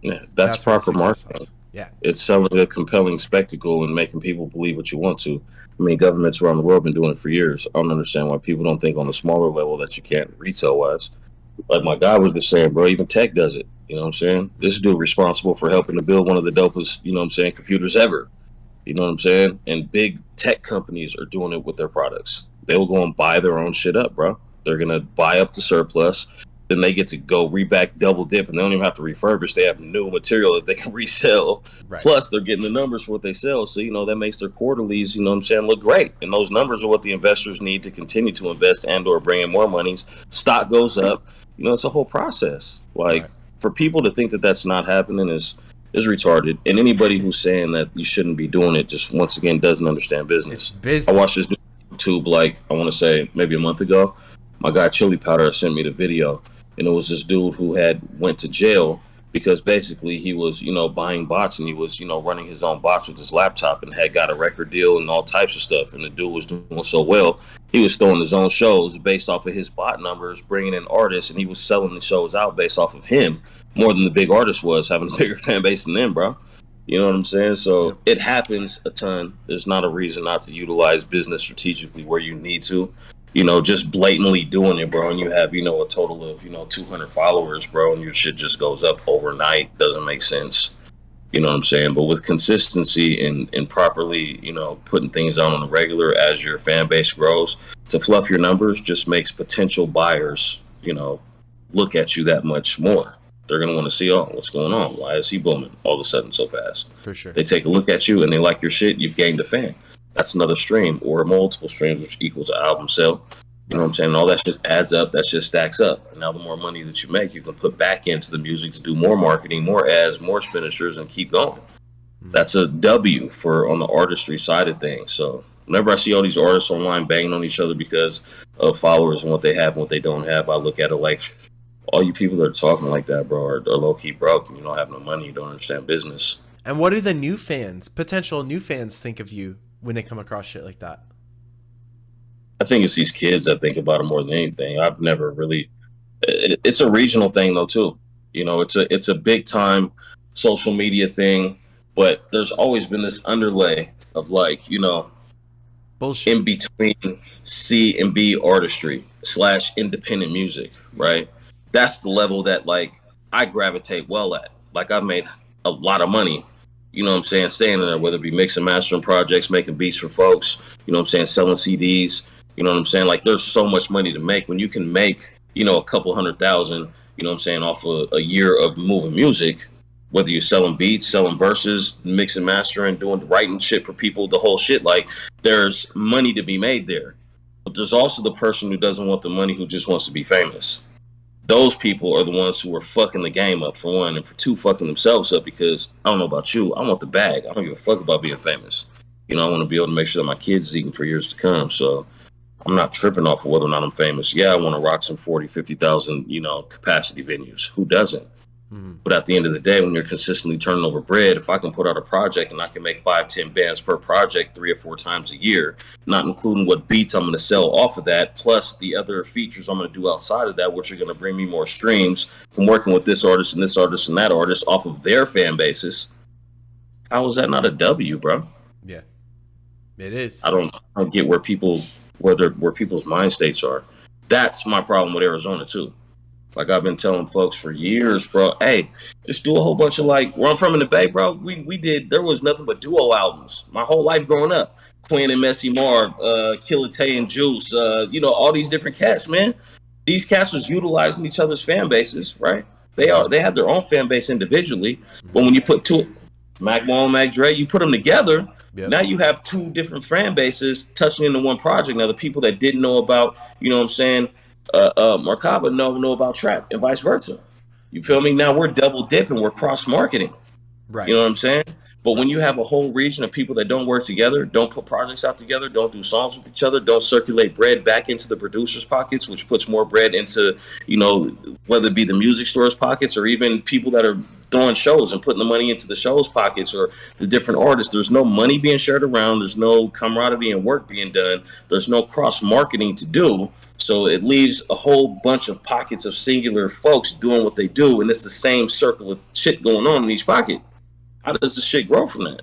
Speaker 2: Yeah, that's proper marketing.
Speaker 1: Yeah.
Speaker 2: It's selling a compelling spectacle and making people believe what you want to. I mean, governments around the world have been doing it for years. I don't understand why people don't think on a smaller level that you can't retail-wise. Like my guy was just saying, bro, even tech does it. You know what I'm saying? This dude responsible for helping to build one of the dopest, you know what I'm saying, computers ever. You know what I'm saying? And big tech companies are doing it with their products. They will go and buy their own shit up, bro. They're going to buy up the surplus. Then they get to go reback, double dip, and they don't even have to refurbish. They have new material that they can resell.
Speaker 1: Right.
Speaker 2: Plus, they're getting the numbers for what they sell. So, you know, that makes their quarterlies, you know what I'm saying, look great. And those numbers are what the investors need to continue to invest and or bring in more monies. Stock goes up. You know, it's a whole process. Like, for people to think that that's not happening is retarded. And anybody who's saying that you shouldn't be doing it just, once again, doesn't understand business.
Speaker 1: It's business.
Speaker 2: I watched this YouTube, like, I want to say maybe a month ago. My guy Chili Powder sent me the video. And it was this dude who had went to jail because basically he was, you know, buying bots and he was, you know, running his own bots with his laptop and had got a record deal and all types of stuff. And the dude was doing so well, he was throwing his own shows based off of his bot numbers, bringing in artists, and he was selling the shows out based off of him more than the big artist was, having a bigger fan base than them, bro. You know what I'm saying? So it happens a ton. There's not a reason not to utilize business strategically where you need to. You know, just blatantly doing it, bro, and you have, you know, a total of, you know, 200 followers, bro, and your shit just goes up overnight. Doesn't make sense. You know what I'm saying? But with consistency and properly, you know, putting things on a regular as your fan base grows, to fluff your numbers just makes potential buyers, you know, look at you that much more. They're going to want to see, oh, what's going on? Why is he booming all of a sudden so fast?
Speaker 1: For sure.
Speaker 2: They take a look at you and they like your shit, you've gained a fan. That's another stream or multiple streams, which equals an album sale. You know what I'm saying? And all that just adds up. That just stacks up. And now the more money that you make, you can put back into the music to do more marketing, more ads, more expenditures, and keep going. That's a W for on the artistry side of things. So whenever I see all these artists online banging on each other because of followers and what they have and what they don't have, I look at it like, all you people that are talking like that, bro, are low-key broke. You don't have no money. You don't understand business.
Speaker 1: And what do the new fans, potential new fans, think of you when they come across shit like that?
Speaker 2: I think it's these kids that think about it more than anything. I've never really. It's a regional thing though too. You know, it's a big time social media thing, but there's always been this underlay of, like, you know,
Speaker 1: bullshit
Speaker 2: in between C and B artistry / independent music, right? That's the level that, like, I gravitate well at. Like, I've made a lot of money. You know what I'm saying? Staying in there, whether it be mixing, mastering projects, making beats for folks, you know what I'm saying, selling CDs, you know what I'm saying? Like, there's so much money to make when you can make, you know, a couple 100,000, you know what I'm saying, off a year of moving music, whether you're selling beats, selling verses, mixing, mastering, doing writing shit for people, the whole shit. Like, there's money to be made there. But there's also the person who doesn't want the money, who just wants to be famous. those people are the ones who are fucking the game up, for one, and for two, fucking themselves up, because I don't know about you, I want the bag. I don't give a fuck about being famous. You know, I want to be able to make sure that my kids is eating for years to come. So I'm not tripping off of whether or not I'm famous. Yeah, I want to rock some 40, 50,000, capacity venues. Who doesn't?
Speaker 1: Mhm.
Speaker 2: But at the end of the day, when you're consistently turning over bread, if I can put out a project and I can make 5, 10 bands per project 3 or 4 times a year, not including what beats I'm going to sell off of that, plus the other features I'm going to do outside of that, which are going to bring me more streams from working with this artist and this artist and that artist off of their fan bases, how is that not a W, bro?
Speaker 1: Yeah, it is.
Speaker 2: I don't get where people's mind states are. That's my problem with Arizona too. Like I've been telling folks for years, bro. Hey, just do a whole bunch of like where I'm from in the Bay, bro. We did. There was nothing but duo albums my whole life growing up. Quinn and Messy Marv, Killer Tay and Juice, all these different cats, man. These cats was utilizing each other's fan bases, right? They have their own fan base individually, but when you put two Mac Wall, Mac Dre, you put them together.
Speaker 1: Yep.
Speaker 2: Now you have two different fan bases touching into one project. Now the people that didn't know about, what I'm saying, Merkaba know about trap and vice versa. You feel me? Now we're double dipping, we're cross marketing.
Speaker 1: Right.
Speaker 2: You know what I'm saying? But when
Speaker 1: Right.
Speaker 2: you have a whole region of people that don't work together, don't put projects out together, don't do songs with each other, don't circulate bread back into the producers' pockets, which puts more bread into, whether it be the music stores' pockets or even people that are throwing shows and putting the money into the shows' pockets or the different artists. There's no money being shared around. There's no camaraderie and work being done. There's no cross marketing to do. So it leaves a whole bunch of pockets of singular folks doing what they do, and it's the same circle of shit going on in each pocket. How does this shit grow from that?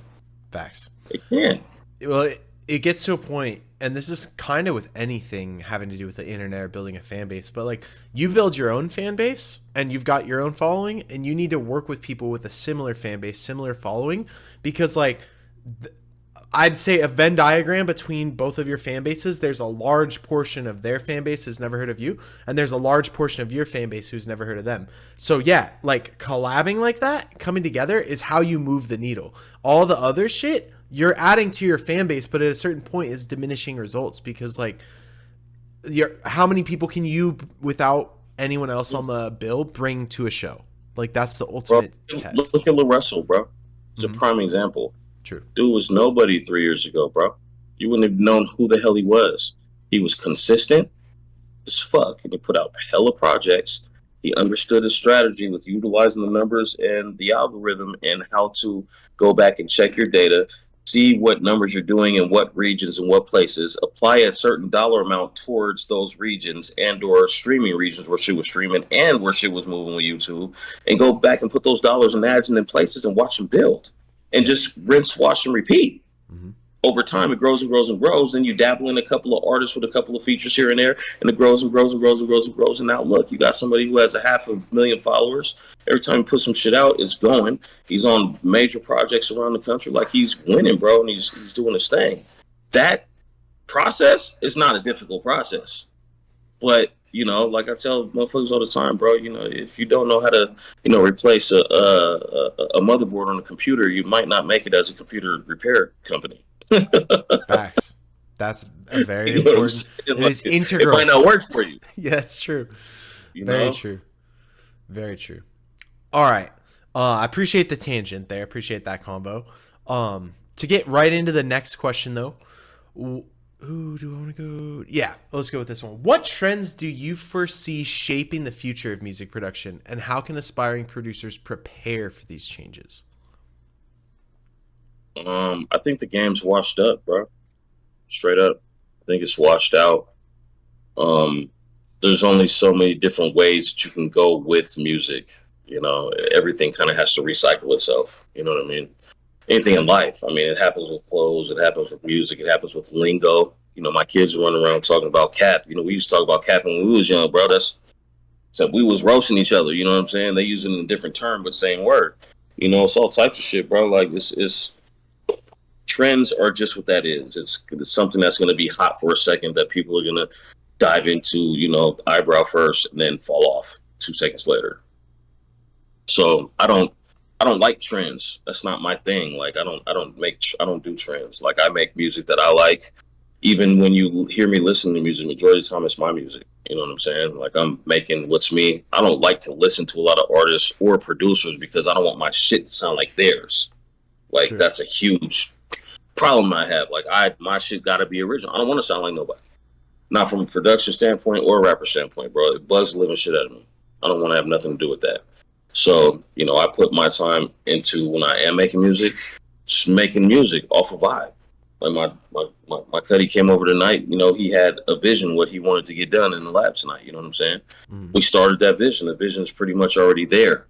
Speaker 1: Facts.
Speaker 2: It can.
Speaker 1: Well, it gets to a point, and this is kind of with anything having to do with the internet or building a fan base, but like you build your own fan base and you've got your own following, and you need to work with people with a similar fan base, similar following, because like I'd say a Venn diagram between both of your fan bases, there's a large portion of their fan base who's never heard of you, and there's a large portion of your fan base who's never heard of them. So yeah, like collabing like that, coming together is how you move the needle. All the other shit, you're adding to your fan base, but at a certain point is diminishing results, because like how many people can you, without anyone else on the bill, bring to a show? Like that's the ultimate test.
Speaker 2: Look at Lil Russell, bro. It's a prime example.
Speaker 1: True.
Speaker 2: Dude was nobody 3 years ago, bro. You wouldn't have known who the hell he was. He was consistent as fuck, and he put out hella projects. He understood his strategy with utilizing the numbers and the algorithm and how to go back and check your data, see what numbers you're doing in what regions and what places, apply a certain dollar amount towards those regions and or streaming regions where shit was streaming and where shit was moving with YouTube, and go back and put those dollars and ads in them places and watch them build. And just rinse, wash, and repeat. Mm-hmm. Over time, it grows and grows and grows. Then you dabble in a couple of artists with a couple of features here and there, and it grows and grows and grows and grows and grows. And now look, you got somebody who has 500,000 followers. Every time you put some shit out, it's going. He's on major projects around the country. Like, he's winning, bro, and he's doing his thing. That process is not a difficult process. But, like I tell motherfuckers all the time, bro, if you don't know how to, replace a motherboard on a computer, you might not make it as a computer repair company.
Speaker 1: Facts. That's a very important. It is integral.
Speaker 2: It might not work for you.
Speaker 1: Yeah, it's true. Very true. Very true. All right. I appreciate the tangent there. Appreciate that combo. To get right into the next question, though. Ooh, do I want to go? Yeah, let's go with this one. What trends do you foresee shaping the future of music production, and how can aspiring producers prepare for these changes?
Speaker 2: I think the game's washed up, bro. Straight up. I think it's washed out. There's only so many different ways that you can go with music. Everything kind of has to recycle itself. You know what I mean? Anything in life. I mean, it happens with clothes, it happens with music, it happens with lingo. My kids run around talking about cap. We used to talk about cap when we was young, bro. So we was roasting each other, you know what I'm saying? They use it in a different term, but same word. It's all types of shit, bro. Like, it's trends are just what that is. It's something that's going to be hot for a second that people are going to dive into, eyebrow first and then fall off 2 seconds later. So I don't like trends. That's not my thing. Like, I don't do trends. Like, I make music that I like. Even when you hear me listen to music, majority of the time it's my music. You know what I'm saying? Like I'm making what's me. I don't like to listen to a lot of artists or producers because I don't want my shit to sound like theirs. Like
Speaker 1: True.
Speaker 2: that's a huge problem I have. Like my shit gotta be original. I don't want to sound like nobody. Not from a production standpoint or a rapper standpoint, bro. It bugs the living shit out of me. I don't want to have nothing to do with that. So, you know, I put my time into when I am making music, just making music off a vibe. Like my Cuddy came over tonight, you know, he had a vision what he wanted to get done in the lab tonight, you know what I'm saying?
Speaker 1: Mm.
Speaker 2: We started that vision. The vision is pretty much already there.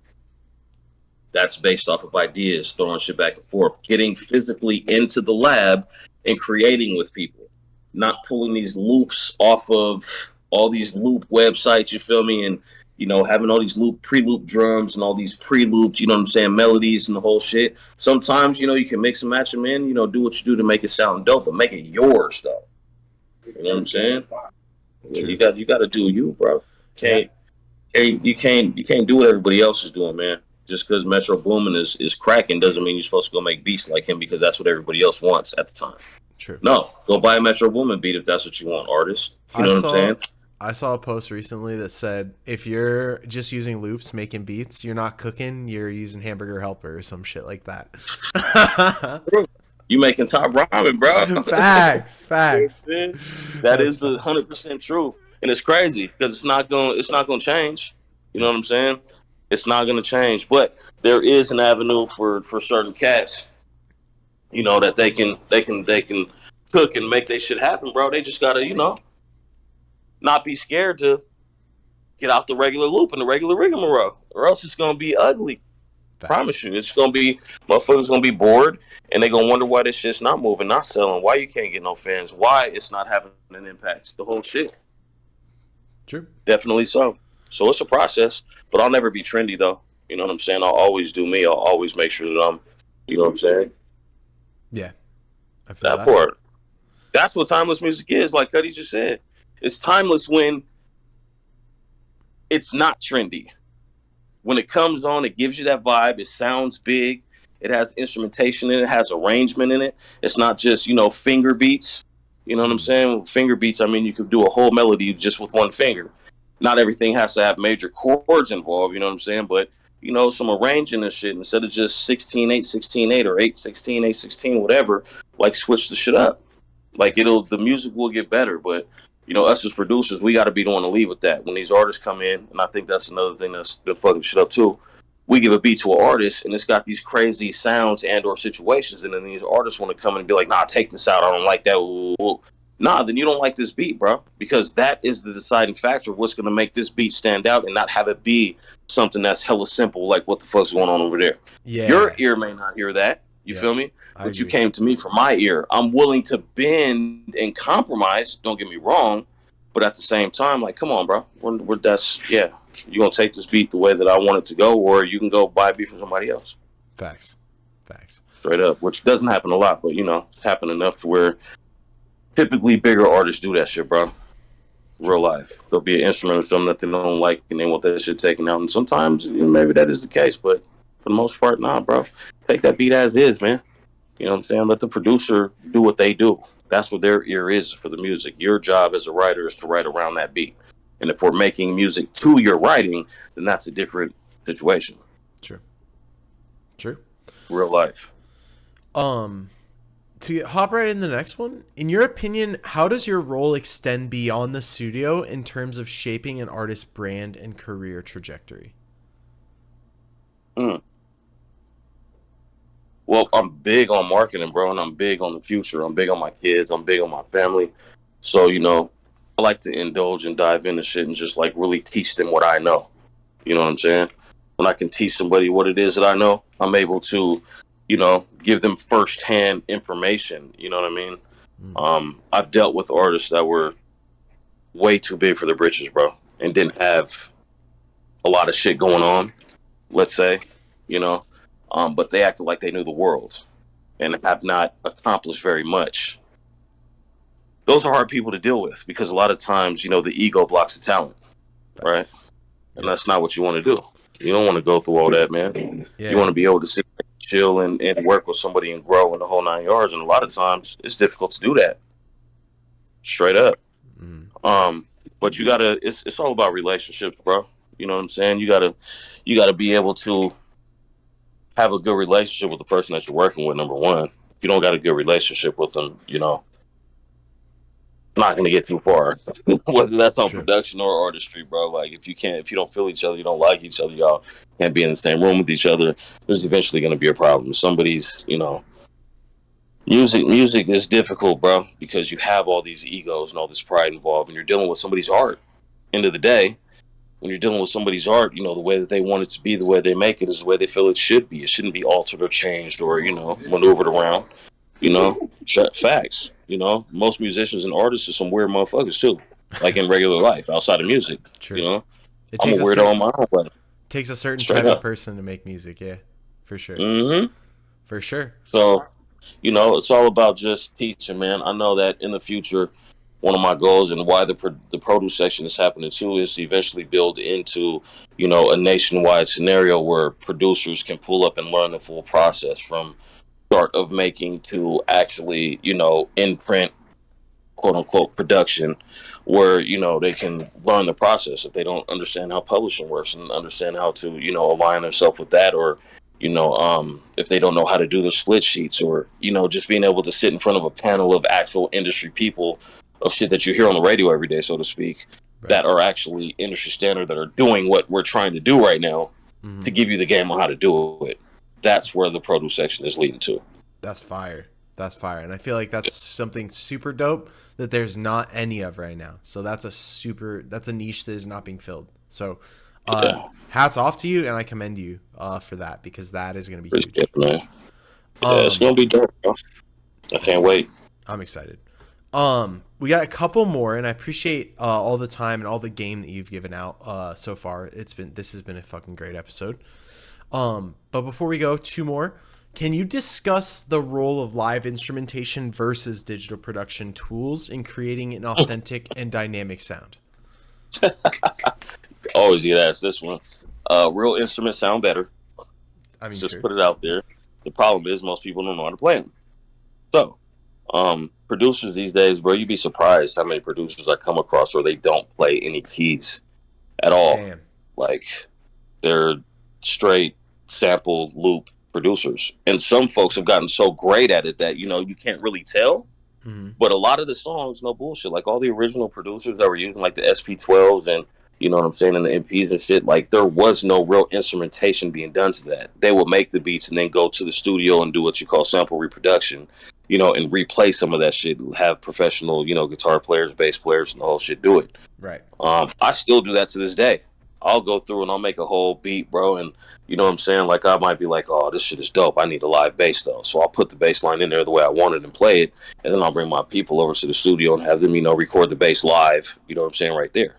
Speaker 2: That's based off of ideas, throwing shit back and forth, getting physically into the lab and creating with people, not pulling these loops off of all these loop websites, you feel me? And, you know, having all these pre-loop drums and all these pre-looped, you know what I'm saying, melodies and the whole shit. Sometimes, you know, you can mix and match them in, you know, do what you do to make it sound dope, but make it yours, though. You know what I'm saying?
Speaker 1: True.
Speaker 2: You got to do you, bro.
Speaker 1: Yeah.
Speaker 2: You can't do what everybody else is doing, man. Just because Metro Boomin is cracking doesn't mean you're supposed to go make beats like him because that's what everybody else wants at the time.
Speaker 1: True.
Speaker 2: No, go buy a Metro Boomin beat if that's what you want, artist. You know what I'm saying?
Speaker 1: I saw a post recently that said if you're just using loops making beats, you're not cooking, you're using Hamburger Helper or some shit like that.
Speaker 2: You making top ramen, bro.
Speaker 1: Facts.
Speaker 2: That is the 100% truth, and it's crazy because it's not gonna change. You know what I'm saying? It's not gonna change, but there is an avenue for certain cats. You know that they can cook and make their shit happen, bro. They just gotta not be scared to get out the regular loop and the regular rigmarole, or else it's gonna be ugly.
Speaker 1: Facts.
Speaker 2: Promise you, it's gonna be motherfuckers gonna be bored and they gonna wonder why this shit's not moving, not selling, why you can't get no fans, why it's not having an impact. The whole shit.
Speaker 1: True.
Speaker 2: Definitely so. So it's a process, but I'll never be trendy though. You know what I'm saying? I'll always do me. I'll always make sure that I'm, you know what I'm saying?
Speaker 1: Yeah. I feel
Speaker 2: That part. That's what timeless music is, like Cuddy just said. It's timeless when it's not trendy. When it comes on, it gives you that vibe. It sounds big. It has instrumentation in it. It has arrangement in it. It's not just, you know, finger beats. You know what I'm saying? With finger beats, I mean, you could do a whole melody just with one finger. Not everything has to have major chords involved, you know what I'm saying? But, you know, some arranging and shit instead of just 16-8, 16-8 or 8-16, 8-16, whatever, like switch the shit up. Like the music will get better, but you know, us as producers, we got to be the one to lead with that. When these artists come in, and I think that's another thing that's been fucking shit up too. We give a beat to an artist, and it's got these crazy sounds and or situations, and then these artists want to come in and be like, "Nah, take this out. I don't like that." Ooh. Nah, then you don't like this beat, bro, because that is the deciding factor of what's going to make this beat stand out, and not have it be something that's hella simple, like what the fuck's going on over there.
Speaker 1: Yeah.
Speaker 2: Your ear may not hear that. You feel me? But you came to me for my ear. I'm willing to bend and compromise. Don't get me wrong, but at the same time, like, come on, bro. You gonna take this beat the way that I want it to go, or you can go buy a beat from somebody else.
Speaker 1: Facts.
Speaker 2: Straight up, which doesn't happen a lot, but you know, it's happened enough to where typically bigger artists do that shit, bro. Real life. There'll be an instrument or something that they don't like, and they want that shit taken out. And sometimes, you know, maybe that is the case, but for the most part, nah, bro. Take that beat as is, man. You know what I'm saying? Let the producer do what they do. That's what their ear is for the music. Your job as a writer is to write around that beat. And if we're making music to your writing, then that's a different situation.
Speaker 1: True.
Speaker 2: Real life.
Speaker 1: To hop right in the next one, in your opinion, how does your role extend beyond the studio in terms of shaping an artist's brand and career trajectory?
Speaker 2: Well, I'm big on marketing, bro, and I'm big on the future. I'm big on my kids. I'm big on my family. So, you know, I like to indulge and dive into shit and just like really teach them what I know. You know what I'm saying? When I can teach somebody what it is that I know, I'm able to, you know, give them firsthand information. You know what I mean? I've dealt with artists that were way too big for their britches, bro, and didn't have a lot of shit going on, let's say, you know, but they acted like they knew the world and have not accomplished very much. Those are hard people to deal with because a lot of times, you know, the ego blocks the talent, right? And that's not what you want to do. You don't want to go through all that, man. You want to be able to sit, chill, and work with somebody and grow in the whole 9 yards. And a lot of times, it's difficult to do that. Straight up. But you gotta, it's all about relationships, bro. You know what I'm saying? You gotta be able to have a good relationship with the person that you're working with. Number one, if you don't got a good relationship with them, not gonna get too far. Whether that's on
Speaker 1: True.
Speaker 2: production or artistry, bro. Like if you don't feel each other, you don't like each other, y'all can't be in the same room with each other. There's eventually gonna be a problem. Music is difficult, bro, because you have all these egos and all this pride involved, and you're dealing with somebody's art. End of the day, when you're dealing with somebody's art, the way that they want it to be, the way they make it is the way they feel it should be. It shouldn't be altered or changed or maneuvered around. Facts. Most musicians and artists are some weird motherfuckers too. Like in regular life, outside of music. You
Speaker 1: True.
Speaker 2: know,
Speaker 1: It
Speaker 2: I'm a
Speaker 1: takes a
Speaker 2: weirdo
Speaker 1: certain
Speaker 2: on my own way. Straight
Speaker 1: type of
Speaker 2: up.
Speaker 1: person to make music. Yeah, for sure.
Speaker 2: Mm-hmm.
Speaker 1: For sure.
Speaker 2: So it's all about just teaching, man. I know that in the future, one of my goals and why the produce section is happening too is to eventually build into a nationwide scenario where producers can pull up and learn the full process from start of making to actually in print quote unquote production where they can learn the process if they don't understand how publishing works and understand how to align themselves with that, or if they don't know how to do the split sheets, or just being able to sit in front of a panel of actual industry people of shit that you hear on the radio every day, so to speak,
Speaker 1: Right.
Speaker 2: that are actually industry standard, that are doing what we're trying to do right now,
Speaker 1: Hmm.
Speaker 2: to give you the game on how to do it. That's where the produce section is leading to.
Speaker 1: That's fire. That's fire. And I feel like that's something super dope that there's not any of right now. So that's a niche that is not being filled. So
Speaker 2: Yeah,
Speaker 1: hats off to you, and I commend you for that, because that is going to be
Speaker 2: appreciate
Speaker 1: huge.
Speaker 2: it, man. Yeah, it's
Speaker 1: Um,
Speaker 2: gonna be dope, bro. I can't wait.
Speaker 1: I'm excited. We got a couple more, and I appreciate all the time and all the game that you've given out so far. This has been a fucking great episode. But before we go, two more. Can you discuss the role of live instrumentation versus digital production tools in creating an authentic and dynamic sound?
Speaker 2: Always get asked this one. Real instruments sound better.
Speaker 1: I
Speaker 2: Let's
Speaker 1: mean,
Speaker 2: just
Speaker 1: true.
Speaker 2: put it out there. The problem is most people don't know how to play them. So, producers these days, bro, you'd be surprised how many producers I come across where they don't play any keys at all.
Speaker 1: Damn.
Speaker 2: Like they're straight sample loop producers, and some folks have gotten so great at it that you can't really tell.
Speaker 1: Mm-hmm.
Speaker 2: But a lot of the songs, no bullshit. Like all the original producers that were using like the SP12s and you know what I'm saying, and the MPs and shit, like there was no real instrumentation being done to that. They would make the beats and then go to the studio and do what you call sample reproduction, and replay some of that shit. Have professional, guitar players, bass players, and the whole shit do it.
Speaker 1: Right.
Speaker 2: I still do that to this day. I'll go through and I'll make a whole beat, bro, and you know what I'm saying? Like I might be like, oh, this shit is dope. I need a live bass though. So I'll put the bass line in there the way I want it and play it. And then I'll bring my people over to the studio and have them, record the bass live. You know what I'm saying? Right there.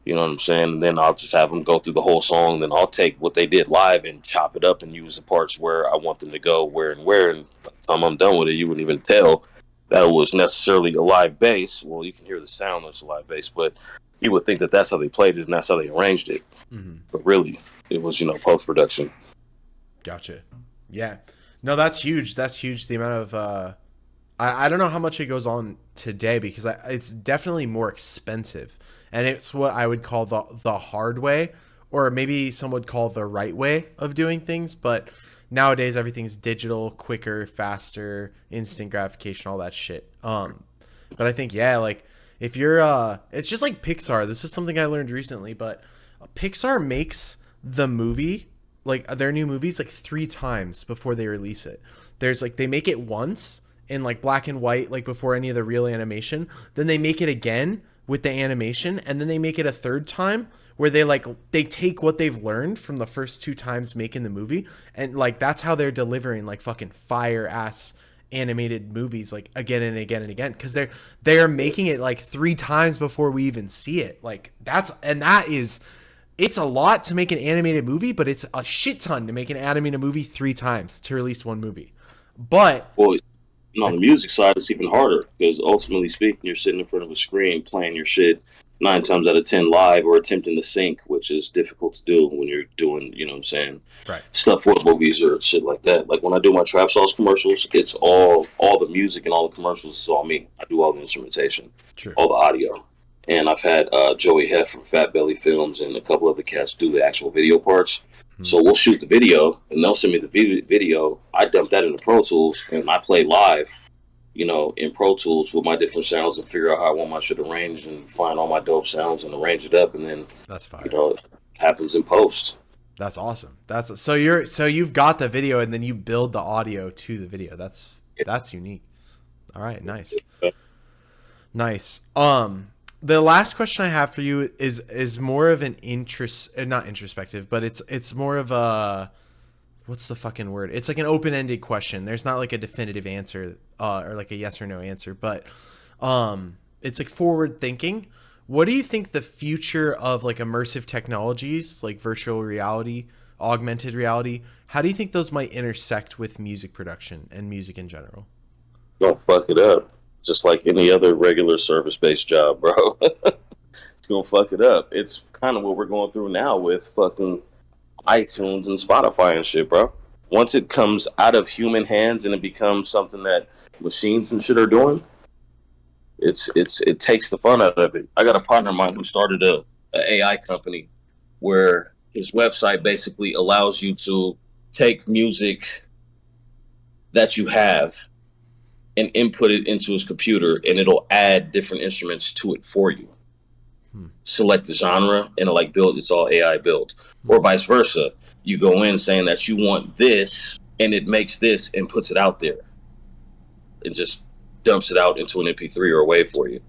Speaker 2: You know what I'm saying? And then I'll just have them go through the whole song. Then I'll take what they did live and chop it up and use the parts where I want them to go, where and where. And by the time I'm done with it, you wouldn't even tell that it was necessarily a live bass. Well, you can hear the sound that's a live bass, but you would think that that's how they played it and that's how they arranged it.
Speaker 1: Mm-hmm.
Speaker 2: But really, it was, post production.
Speaker 1: Gotcha. Yeah. No, that's huge. That's huge. The amount of I don't know how much it goes on today, because it's definitely more expensive, and it's what I would call the hard way, or maybe some would call the right way of doing things. But nowadays everything's digital, quicker, faster, instant gratification, all that shit. But I think, yeah, like if you're it's just like Pixar. This is something I learned recently, but Pixar makes the movie, like their new movies, like 3 times before they release it. There's like, they make it once in like black and white, like before any of the real animation. Then they make it again with the animation, and then they make it a third time where they take what they've learned from the first 2 times making the movie, and like that's how they're delivering like fucking fire ass animated movies, like again and again and again, because they're making it like 3 times before we even see it. Like it's a lot to make an animated movie, but it's a shit ton to make an animated movie 3 times to release one movie. But
Speaker 2: Well, and on the music side, it's even harder because ultimately speaking, you're sitting in front of a screen playing your shit 9 times out of 10 live or attempting to sync, which is difficult to do when you're doing, you know what I'm saying,
Speaker 1: right.
Speaker 2: stuff for movies or shit like that. Like when I do my trap sauce commercials, it's all the music and all the commercials is all me. I do all the instrumentation,
Speaker 1: Sure.
Speaker 2: all the audio. and I've had Joey Heft from Fat Belly Films and a couple other cats do the actual video parts.
Speaker 1: Hmm.
Speaker 2: So we'll shoot the video, and they'll send me the video. I dump that into Pro Tools, and I play live, in Pro Tools with my different sounds and figure out how I want my shit arranged and find all my dope sounds and arrange it up, and then
Speaker 1: That's
Speaker 2: you
Speaker 1: fire.
Speaker 2: know it happens in post.
Speaker 1: That's awesome. You've got the video and then you build the audio to the video. That's unique. All right, nice. Nice. The last question I have for you is more of an not introspective, but it's more of a, what's the fucking word? It's like an open-ended question. There's not like a definitive answer or like a yes or no answer, but it's like forward thinking. What do you think the future of like immersive technologies, like virtual reality, augmented reality, how do you think those might intersect with music production and music in general?
Speaker 2: Don't fuck it up. Just like any other regular service-based job, bro. It's gonna fuck it up. It's kind of what we're going through now with fucking iTunes and Spotify and shit, bro. Once it comes out of human hands and it becomes something that machines and shit are doing, it takes the fun out of it. I got a partner of mine who started a AI company where his website basically allows you to take music that you have and input it into his computer, and it'll add different instruments to it for you. Select the genre, and it'll like build. It's all AI built, or vice versa. You go in saying that you want this, and it makes this and puts it out there, and just dumps it out into an MP3 or a wave for you.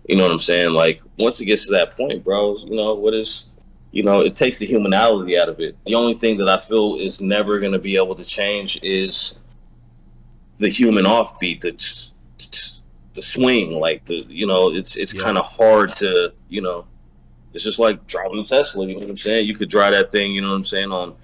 Speaker 2: You know what I'm saying? Like once it gets to that point, bro, it takes the humanality out of it. The only thing that I feel is never going to be able to change is the human offbeat, the swing, like it's
Speaker 1: Yeah.
Speaker 2: kind of hard to, it's just like driving a Tesla. You know what I'm saying? You could drive that thing, you know what I'm saying, on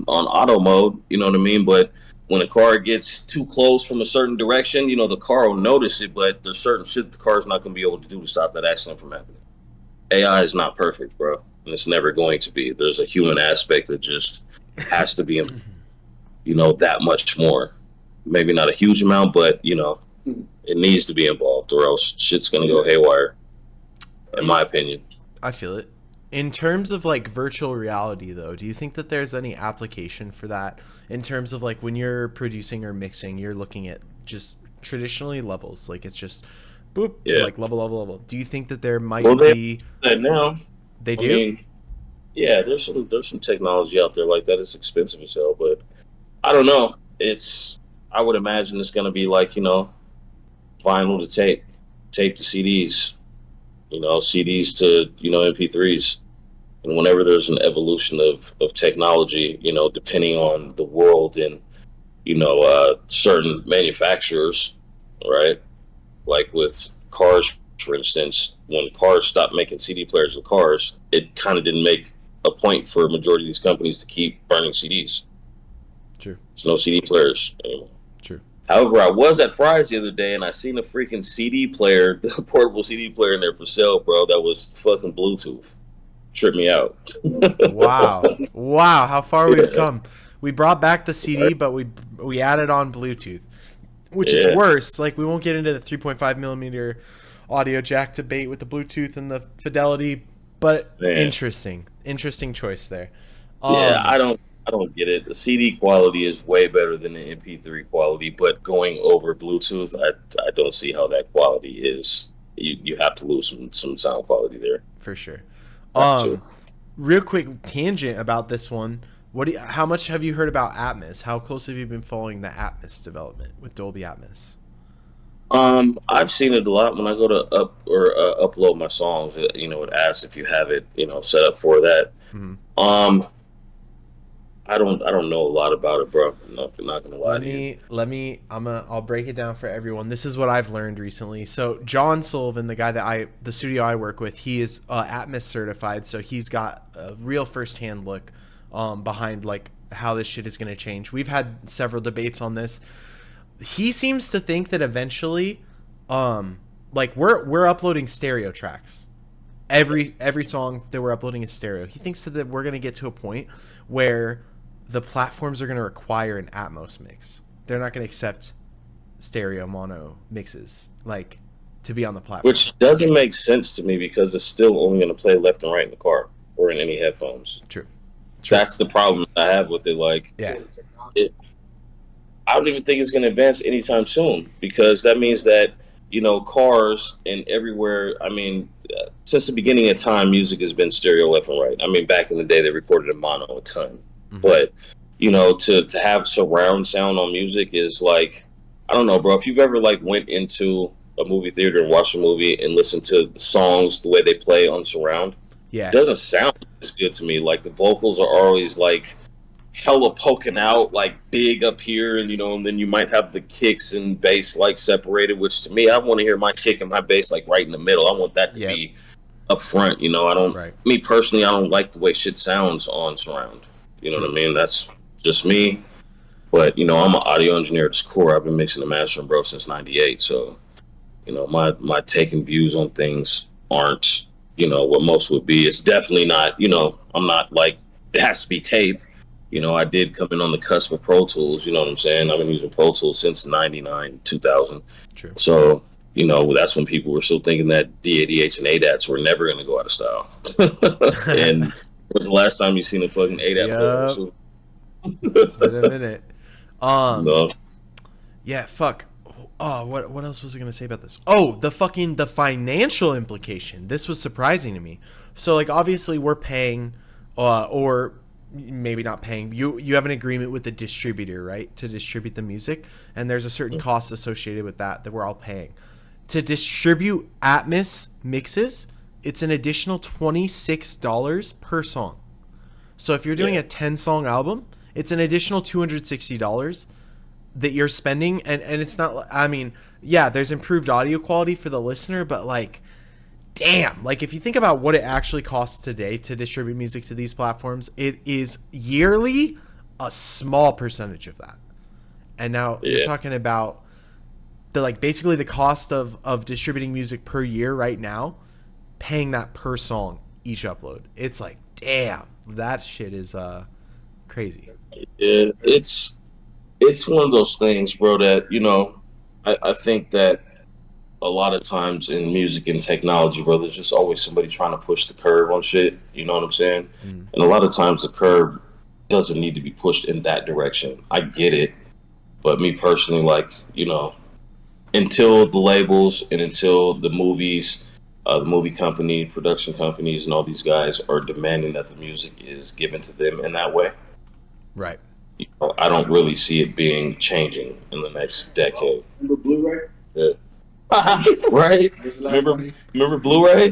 Speaker 2: auto mode. You know what I mean? But when a car gets too close from a certain direction, the car will notice it, but there's certain shit the car's not going to be able to do to stop that accident from happening. AI is not perfect, bro, and it's never going to be. There's a human aspect that just has to be, that much more. Maybe not a huge amount, but it needs to be involved, or else shit's gonna go haywire. In my opinion,
Speaker 1: I feel it. In terms of like virtual reality, though, do you think that there's any application for that? In terms of like when you're producing or mixing, you're looking at just traditionally levels, like it's just boop,
Speaker 2: yeah.
Speaker 1: like level. Do you think that there might
Speaker 2: Well, they
Speaker 1: be?
Speaker 2: that now.
Speaker 1: They
Speaker 2: I
Speaker 1: do.
Speaker 2: mean, yeah, there's some technology out there like that. It's expensive as hell, but I don't know. I would imagine it's gonna be like vinyl to tape to CDs, CDs to MP3s. And whenever there's an evolution of technology, depending on the world and certain manufacturers, right? Like with cars, for instance, when cars stopped making CD players in cars, it kind of didn't make a point for a majority of these companies to keep burning CDs.
Speaker 1: True.
Speaker 2: There's no CD players anymore.
Speaker 1: True.
Speaker 2: However, I was at Fry's the other day and I seen a freaking CD player, a portable CD player in there for sale, bro. That was fucking Bluetooth. Tripped me out.
Speaker 1: Wow. Wow. How far we've
Speaker 2: Yeah.
Speaker 1: come. We brought back the CD, but we added on Bluetooth, which is
Speaker 2: Yeah.
Speaker 1: worse. Like we won't get into the 3.5 millimeter audio jack debate with the Bluetooth and the fidelity, but
Speaker 2: Man.
Speaker 1: interesting choice there.
Speaker 2: Yeah, I don't get it. The CD quality is way better than the MP3 quality, but going over Bluetooth, I don't see how that quality is. You have to lose some sound quality there.
Speaker 1: For sure.
Speaker 2: Have to.
Speaker 1: Real quick tangent about this one. How much have you heard about Atmos? How close have you been following the Atmos development with Dolby Atmos?
Speaker 2: I've seen it a lot when I go to upload my songs. It asks if you have it, set up for that.
Speaker 1: Mm-hmm.
Speaker 2: I don't know a lot about it, bro. I'm not gonna lie to you.
Speaker 1: I'll break it down for everyone. This is what I've learned recently. So John Sullivan, the guy the studio I work with, he is Atmos certified, so he's got a real firsthand look behind like how this shit is going to change. We've had several debates on this. He seems to think that eventually, like we're uploading stereo tracks. Every song that we're uploading is stereo. He thinks that we're going to get to a point where the platforms are going to require an Atmos mix. They're not going to accept stereo mono mixes like to be on the platform.
Speaker 2: Which doesn't make sense to me because it's still only going to play left and right in the car or in any headphones.
Speaker 1: True.
Speaker 2: That's the problem I have with it. Like,
Speaker 1: Yeah.
Speaker 2: I don't even think it's going to advance anytime soon because that means that, cars and everywhere. I mean, since the beginning of time, music has been stereo left and right. I mean, back in the day, they recorded in mono a ton.
Speaker 1: Mm-hmm.
Speaker 2: But, to have surround sound on music is like, I don't know, bro. If you've ever like went into a movie theater and watched a movie and listened to the songs the way they play on surround,
Speaker 1: Yeah,
Speaker 2: it doesn't sound as good to me. Like the vocals are always like hella poking out, like big up here, and then you might have the kicks and bass like separated. Which to me, I want to hear my kick and my bass like right in the middle. I want that to be up front. I don't.
Speaker 1: Right.
Speaker 2: Me personally, I don't like the way shit sounds on surround. You know what I mean? That's just me. But I'm an audio engineer at its core. I've been mixing and mastering, bro, since '98. So my take and views on things aren't what most would be. It's definitely not. I'm not like it has to be tape. I did come in on the cusp of Pro Tools. You know what I'm saying? I've been using Pro Tools since '99, 2000.
Speaker 1: True.
Speaker 2: So that's when people were still thinking that D88s and ADATs were never going to go out of style. And when was the last time you seen a fucking ADAT player?
Speaker 1: It's been a minute.
Speaker 2: No.
Speaker 1: Yeah, fuck. Oh, what else was I gonna say about this? Oh, the financial implication. This was surprising to me. So like obviously we're paying, or maybe not paying. You have an agreement with the distributor, right, to distribute the music, and there's a certain cost associated with that we're all paying. To distribute Atmos mixes, it's an additional $26 per song. So if you're doing a 10-song album, it's an additional $260 that you're spending, and it's not, I mean, yeah, there's improved audio quality for the listener, but like, damn, like if you think about what it actually costs today to distribute music to these platforms, it is yearly a small percentage of that. And now you're talking about basically the cost of distributing music per year right now, paying that per song each upload. It's like, damn, that shit is crazy.
Speaker 2: Yeah, it's one of those things, bro, that I think that a lot of times in music and technology, bro, there's just always somebody trying to push the curve on shit. You know what I'm saying? And a lot of times the curve doesn't need to be pushed in that direction. I get it, but me personally, like, until the labels and until the movies, the movie company, production companies, and all these guys are demanding that the music is given to them in that way,
Speaker 1: right?
Speaker 2: I don't really see it changing in the next decade.
Speaker 3: Remember Blu-ray?
Speaker 2: Yeah. Right? Remember Blu-ray?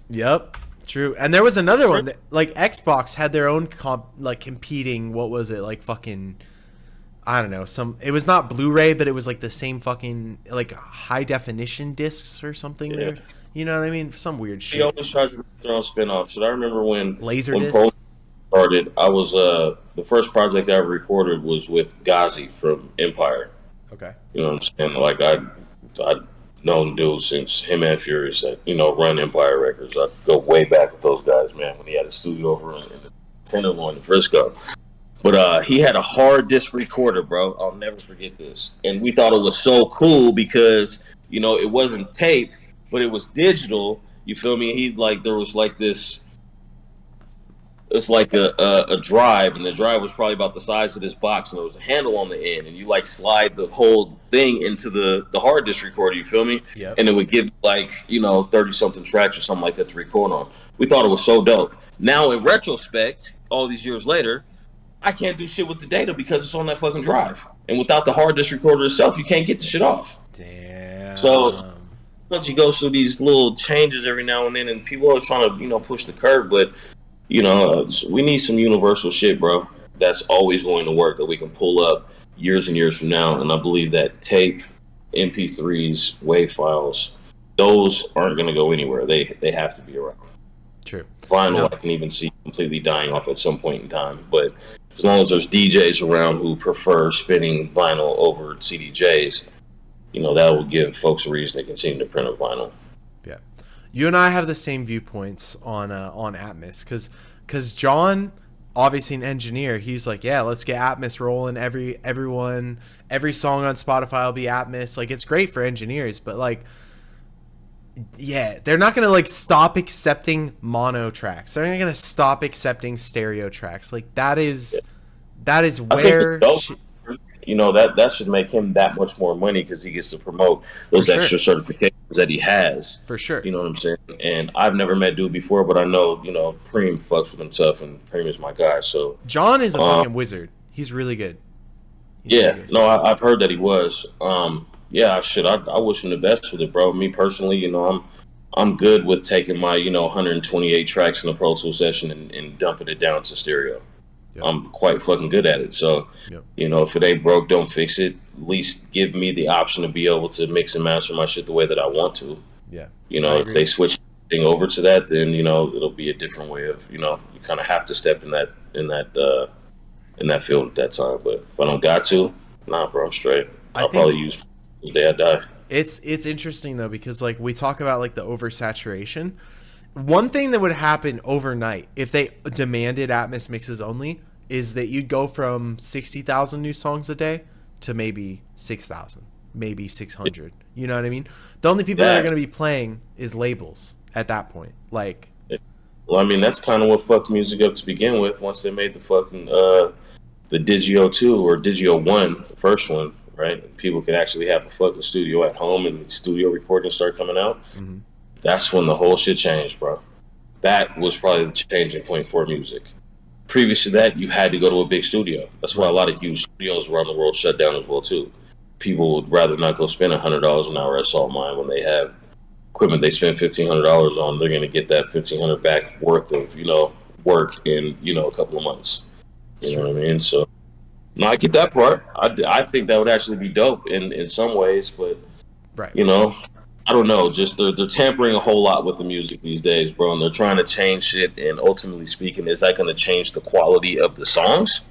Speaker 1: Yep. True. And there was another one that, like, Xbox had their own competing. What was it? Like fucking, I don't know. It was not Blu-ray, but it was like the same fucking like high definition discs or something.
Speaker 2: Yeah.
Speaker 1: There. You know what I mean? Some weird shit.
Speaker 2: He always tried to throw spin-offs. And I remember when
Speaker 1: Laserdisc
Speaker 2: started, I was the first project I ever recorded was with Ghazi from Empire.
Speaker 1: Okay.
Speaker 2: You know what I'm saying? Like I'd known dude since him and Furious that run Empire Records. I go way back with those guys, man. When he had a studio over in the Tenderloin in Frisco. But he had a hard disc recorder, bro. I'll never forget this. And we thought it was so cool because it wasn't tape, but it was digital. You feel me? There was like this. It's like a drive, and the drive was probably about the size of this box, and there was a handle on the end, and you slide the whole thing into the hard disk recorder. You feel me?
Speaker 1: Yep.
Speaker 2: And it would give 30 something tracks or something like that to record on. We thought it was so dope. Now in retrospect, all these years later, I can't do shit with the data because it's on that fucking drive, and without the hard disk recorder itself, you can't get the shit off.
Speaker 1: Damn.
Speaker 2: So you go through these little changes every now and then, and people are trying to push the curve, but we need some universal shit, bro. That's always going to work that we can pull up years and years from now. And I believe that tape, MP3s, WAV files, those aren't going to go anywhere. They have to be around.
Speaker 1: True.
Speaker 2: Vinyl, I can even see completely dying off at some point in time. But as long as there's DJs around who prefer spinning vinyl over CDJs, that will give folks a reason to continue to print a vinyl.
Speaker 1: Yeah. You and I have the same viewpoints on Atmos because John, obviously an engineer, he's like, yeah, let's get Atmos rolling. Every song on Spotify will be Atmos. Like, it's great for engineers, but like Yeah, they're not gonna like stop accepting mono tracks. They're not gonna stop accepting stereo tracks. Like that is
Speaker 2: I think it's
Speaker 1: where
Speaker 2: dope. You know, that should make him that much more money because he gets to promote
Speaker 1: for
Speaker 2: those
Speaker 1: sure,
Speaker 2: extra certifications that he has.
Speaker 1: for sure.
Speaker 2: You know what I'm saying? And I've never met dude before, but I know, you know, Preem fucks with himself, and Preem is my guy. So,
Speaker 1: John is a
Speaker 2: um,
Speaker 1: fucking wizard. He's really good. He's really
Speaker 2: yeah,
Speaker 1: good.
Speaker 2: no, I've heard that he was. Yeah, shit, I wish him the best with it, bro. Me personally, you know, I'm good with taking my, you know, 128 tracks in a Pro Tool session and dumping it down to stereo.
Speaker 1: Yep.
Speaker 2: I'm quite fucking good at it. So,
Speaker 1: Yep.
Speaker 2: you know, if it ain't broke, don't fix it. At least give me the option to be able to mix and master my shit the way that I want to.
Speaker 1: Yeah.
Speaker 2: You
Speaker 1: I
Speaker 2: know, if
Speaker 1: agree.
Speaker 2: they switch thing over to that, then you know it'll be a different way of, you know, you kind of have to step in that field at that time. But if I don't got to, nah, bro, I'm straight.
Speaker 1: I
Speaker 2: I'll probably
Speaker 1: think
Speaker 2: use the day I die.
Speaker 1: it's interesting though because like we talk about like the oversaturation. One thing that would happen overnight if they demanded Atmos mixes only is that you'd go from 60,000 new songs a day to maybe 6,000, maybe 600. You know what I mean? The only people that are
Speaker 2: That,
Speaker 1: going to be playing is labels at that point. Like,
Speaker 2: well, I mean, that's kind of what fucked music up to begin with. Once they made the fucking the Digio 2 or Digio 1, the first one, right? People could actually have a fucking studio at home and the studio recordings start coming out.
Speaker 1: mm-hmm.
Speaker 2: That's when the whole shit changed, bro. That was probably the changing point for music. Previous to that, you had to go to a big studio. That's why a
Speaker 1: Right.
Speaker 2: lot of huge studios around the world shut down as well too. People would rather not go spend $100 an hour at Salt Mine when they have equipment they spend $1,500 on. They're going to get that 1,500 back worth of, you know, work in, you know, a couple of months.
Speaker 1: It's
Speaker 2: You know
Speaker 1: true.
Speaker 2: what I mean? So, no, I get that part. I think that would actually be dope in some ways, but
Speaker 1: Right.
Speaker 2: you know, I don't know. Just they're tampering a whole lot with the music these days, bro. And they're trying to change shit. And ultimately speaking, is that going to change the quality of the songs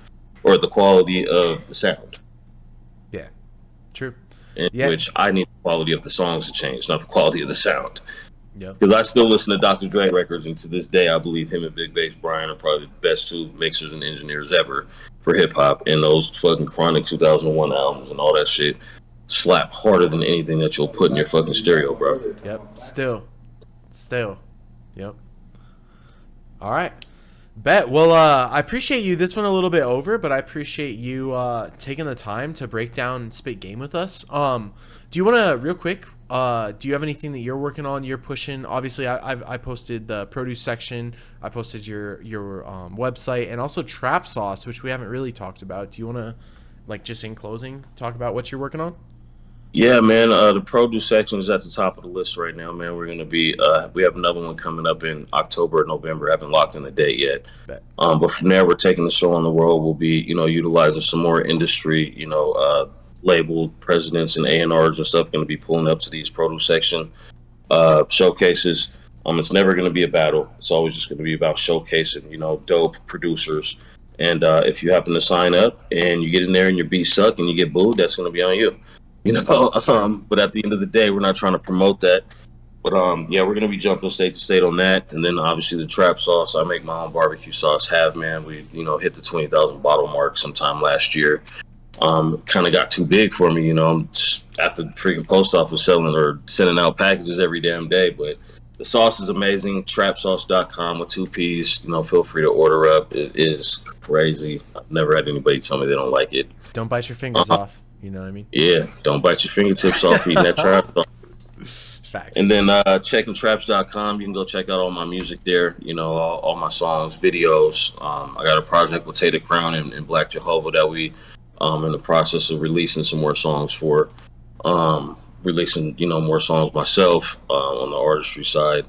Speaker 2: or the quality of the sound?
Speaker 1: Yeah. True.
Speaker 2: In
Speaker 1: Yeah.
Speaker 2: which I need the quality of the songs to change, not the quality of the sound.
Speaker 1: Yep.
Speaker 2: Because I still listen to Dr. Dre records, and to this day, I believe him and Big Bass Brian are probably the best two mixers and engineers ever for hip hop. And those fucking Chronic 2001 albums and all that shit slap harder than anything that you'll put in your fucking stereo, bro.
Speaker 1: Yep. Still. Yep. All right. Bet. Well, I appreciate you. This went a little bit over, but I appreciate you taking the time to break down and spit game with us. Do you want to real quick? Do you have anything that you're working on? You're pushing. Obviously, I posted the produce section. I posted your website and also Trap Sauce, which we haven't really talked about. Do you want to, like, just in closing, talk about what you're working on?
Speaker 2: Yeah, man. The produce section is at the top of the list right now, man. We're gonna be. We have another one coming up in October or November. I haven't locked in the date yet.
Speaker 1: Bet.
Speaker 2: But from there, we're taking the show on the road. We'll be, you know, utilizing some more industry, you know, label presidents and A&Rs and stuff. Going to be pulling up to these produce section showcases. It's never going to be a battle. It's always just going to be about showcasing, you know, dope producers. And if you happen to sign up and you get in there and your beats suck and you get booed, that's going to be on you. You know,
Speaker 1: Sure.
Speaker 2: but at the end of the day, we're not trying to promote that. But yeah, we're gonna be jumping state to state on that, and then obviously the trap sauce. I make my own barbecue sauce. Have man, we hit the 20,000 bottle mark sometime last year. Kind of got too big for me, you know. I'm just at the freaking post office selling or sending out packages every damn day. But the sauce is amazing. Trapsauce.com with two P's. You know, feel free to order up. It is crazy. I've never had anybody tell me they don't like it.
Speaker 1: Don't bite your fingers off. You know what I mean?
Speaker 2: Yeah, don't bite your fingertips off eating that trap sauce.
Speaker 1: Facts.
Speaker 2: And then checkintrapps.com, you can go check out all my music there, you know, all my songs, videos. I got a project with Tater Crown and Black Jehovah that we in the process of releasing some more songs for. Releasing, you know, more songs myself on the artistry side.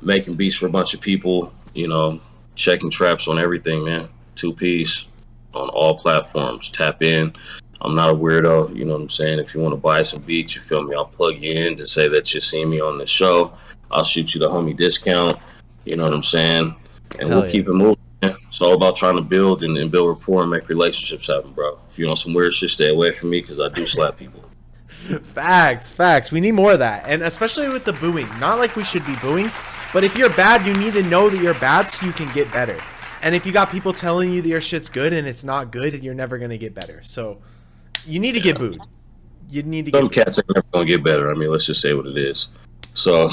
Speaker 2: Making beats for a bunch of people, you know, checking traps on everything, man. Two piece on all platforms. Tap in. I'm not a weirdo, you know what I'm saying? If you want to buy some beats, you feel me? I'll plug you in to say that you see me on the show. I'll shoot you the homie discount, you know what I'm saying? And we'll
Speaker 1: Hell yeah.
Speaker 2: keep it moving. Man. It's all about trying to build and build rapport and make relationships happen, bro. If you want some weird shit, stay away from me because I do slap people.
Speaker 1: Facts. We need more of that. And especially with the booing. Not like we should be booing, but if you're bad, you need to know that you're bad so you can get better. And if you got people telling you that your shit's good and it's not good, you're never going to get better. So you need to get booed. You need to get
Speaker 2: Some
Speaker 1: booed.
Speaker 2: cats ain't never gonna get better. I mean, let's just say what it is. So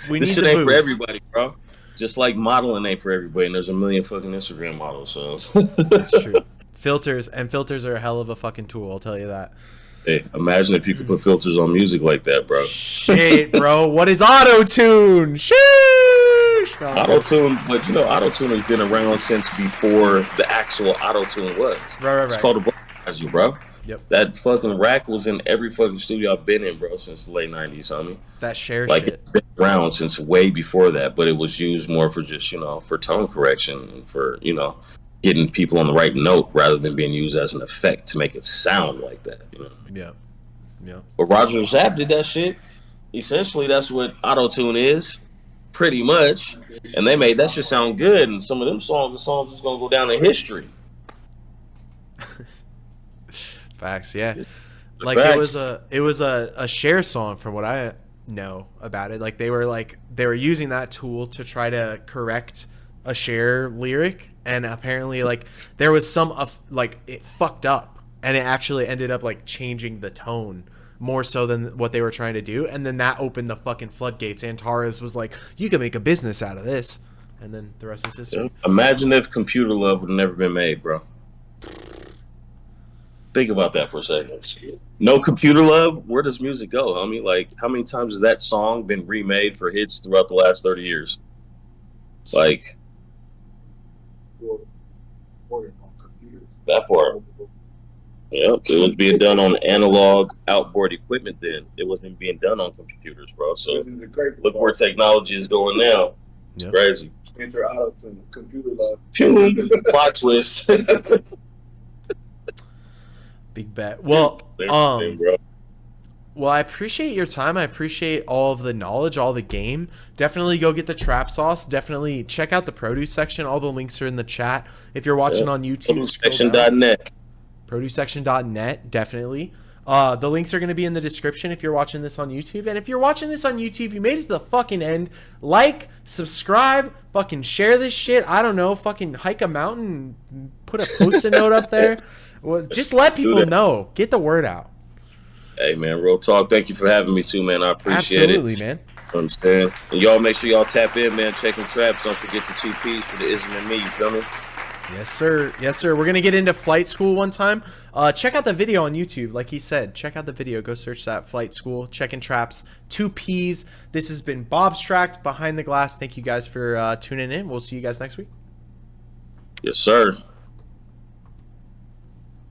Speaker 1: We
Speaker 2: this
Speaker 1: need
Speaker 2: shit
Speaker 1: the
Speaker 2: ain't for
Speaker 1: boost.
Speaker 2: everybody, bro. Just like modeling ain't for everybody, and there's a million fucking Instagram models. So
Speaker 1: It's true. Filters are a hell of a fucking tool. I'll tell you that.
Speaker 2: hey, imagine if you could put filters on music like that, bro.
Speaker 1: Shit, bro. What is auto tune? Sheesh. No, I'm
Speaker 2: Auto
Speaker 1: kidding.
Speaker 2: tune, but you know, auto tune has been around since before the actual auto tune was. It's
Speaker 1: Right.
Speaker 2: called a vocalizer, bro.
Speaker 1: Yep.
Speaker 2: That fucking rack was in every fucking studio I've been in, bro, since the late '90s, homie.
Speaker 1: That share
Speaker 2: Like
Speaker 1: shit.
Speaker 2: it's been around since way before that, but it was used more for just for tone correction and for getting people on the right note rather than being used as an effect to make it sound like that.
Speaker 1: Yeah. Yeah.
Speaker 2: But Roger Zapp did that shit. Essentially, that's what auto tune is, pretty much. And they made that shit sound good. And some of them songs, the songs is gonna go down in history.
Speaker 1: Facts. Yeah.
Speaker 2: It's the
Speaker 1: Like
Speaker 2: facts.
Speaker 1: it was a share song from what I know about it. Like they were using that tool to try to correct a share lyric, and apparently like there was some like it fucked up, and it actually ended up like changing the tone more so than what they were trying to do, and then that opened the fucking floodgates. Antares was like, you can make a business out of this, and then the rest is history.
Speaker 2: Imagine if Computer Love would have never been made, bro. Think about that for a second. No Computer Love, where does music go? I mean, like, how many times has that song been remade for hits throughout the last 30 years? Like, that part. Yep, it was being done on analog outboard equipment then. It wasn't being done on computers, bro. So look where technology is going now. It's crazy.
Speaker 3: Enter auto tune, Computer Love.
Speaker 2: Plot twist.
Speaker 1: Big bet. Well,
Speaker 2: bro.
Speaker 1: well, I appreciate your time. I appreciate all of the knowledge, all the game. Definitely go get the trap sauce. Definitely check out the produce section. All the links are in the chat. If you're watching on YouTube,
Speaker 2: Producesection.net.
Speaker 1: Producesection.net, definitely. The links are going to be in the description if you're watching this on YouTube. And if you're watching this on YouTube, you made it to the fucking end. Like, subscribe, fucking share this shit. I don't know, fucking hike a mountain, put a post-it note up there. Well, just let people know. Get the word out.
Speaker 2: Hey, man, real talk. Thank you for having me, too, man. I appreciate
Speaker 1: Absolutely,
Speaker 2: it.
Speaker 1: man.
Speaker 2: Understand. And y'all make sure y'all tap in, man. Checkin Trapps. Don't forget the 2 Ps for the ism and me. You feel me?
Speaker 1: Yes, sir. Yes, sir. We're going to get into flight school one time. Check out the video on YouTube. Like he said, check out the video. Go search that flight school. Checkin Trapps. 2 Ps. This has been bobstract Behind the Glass. Thank you guys for tuning in. We'll see you guys next week.
Speaker 2: Yes, sir.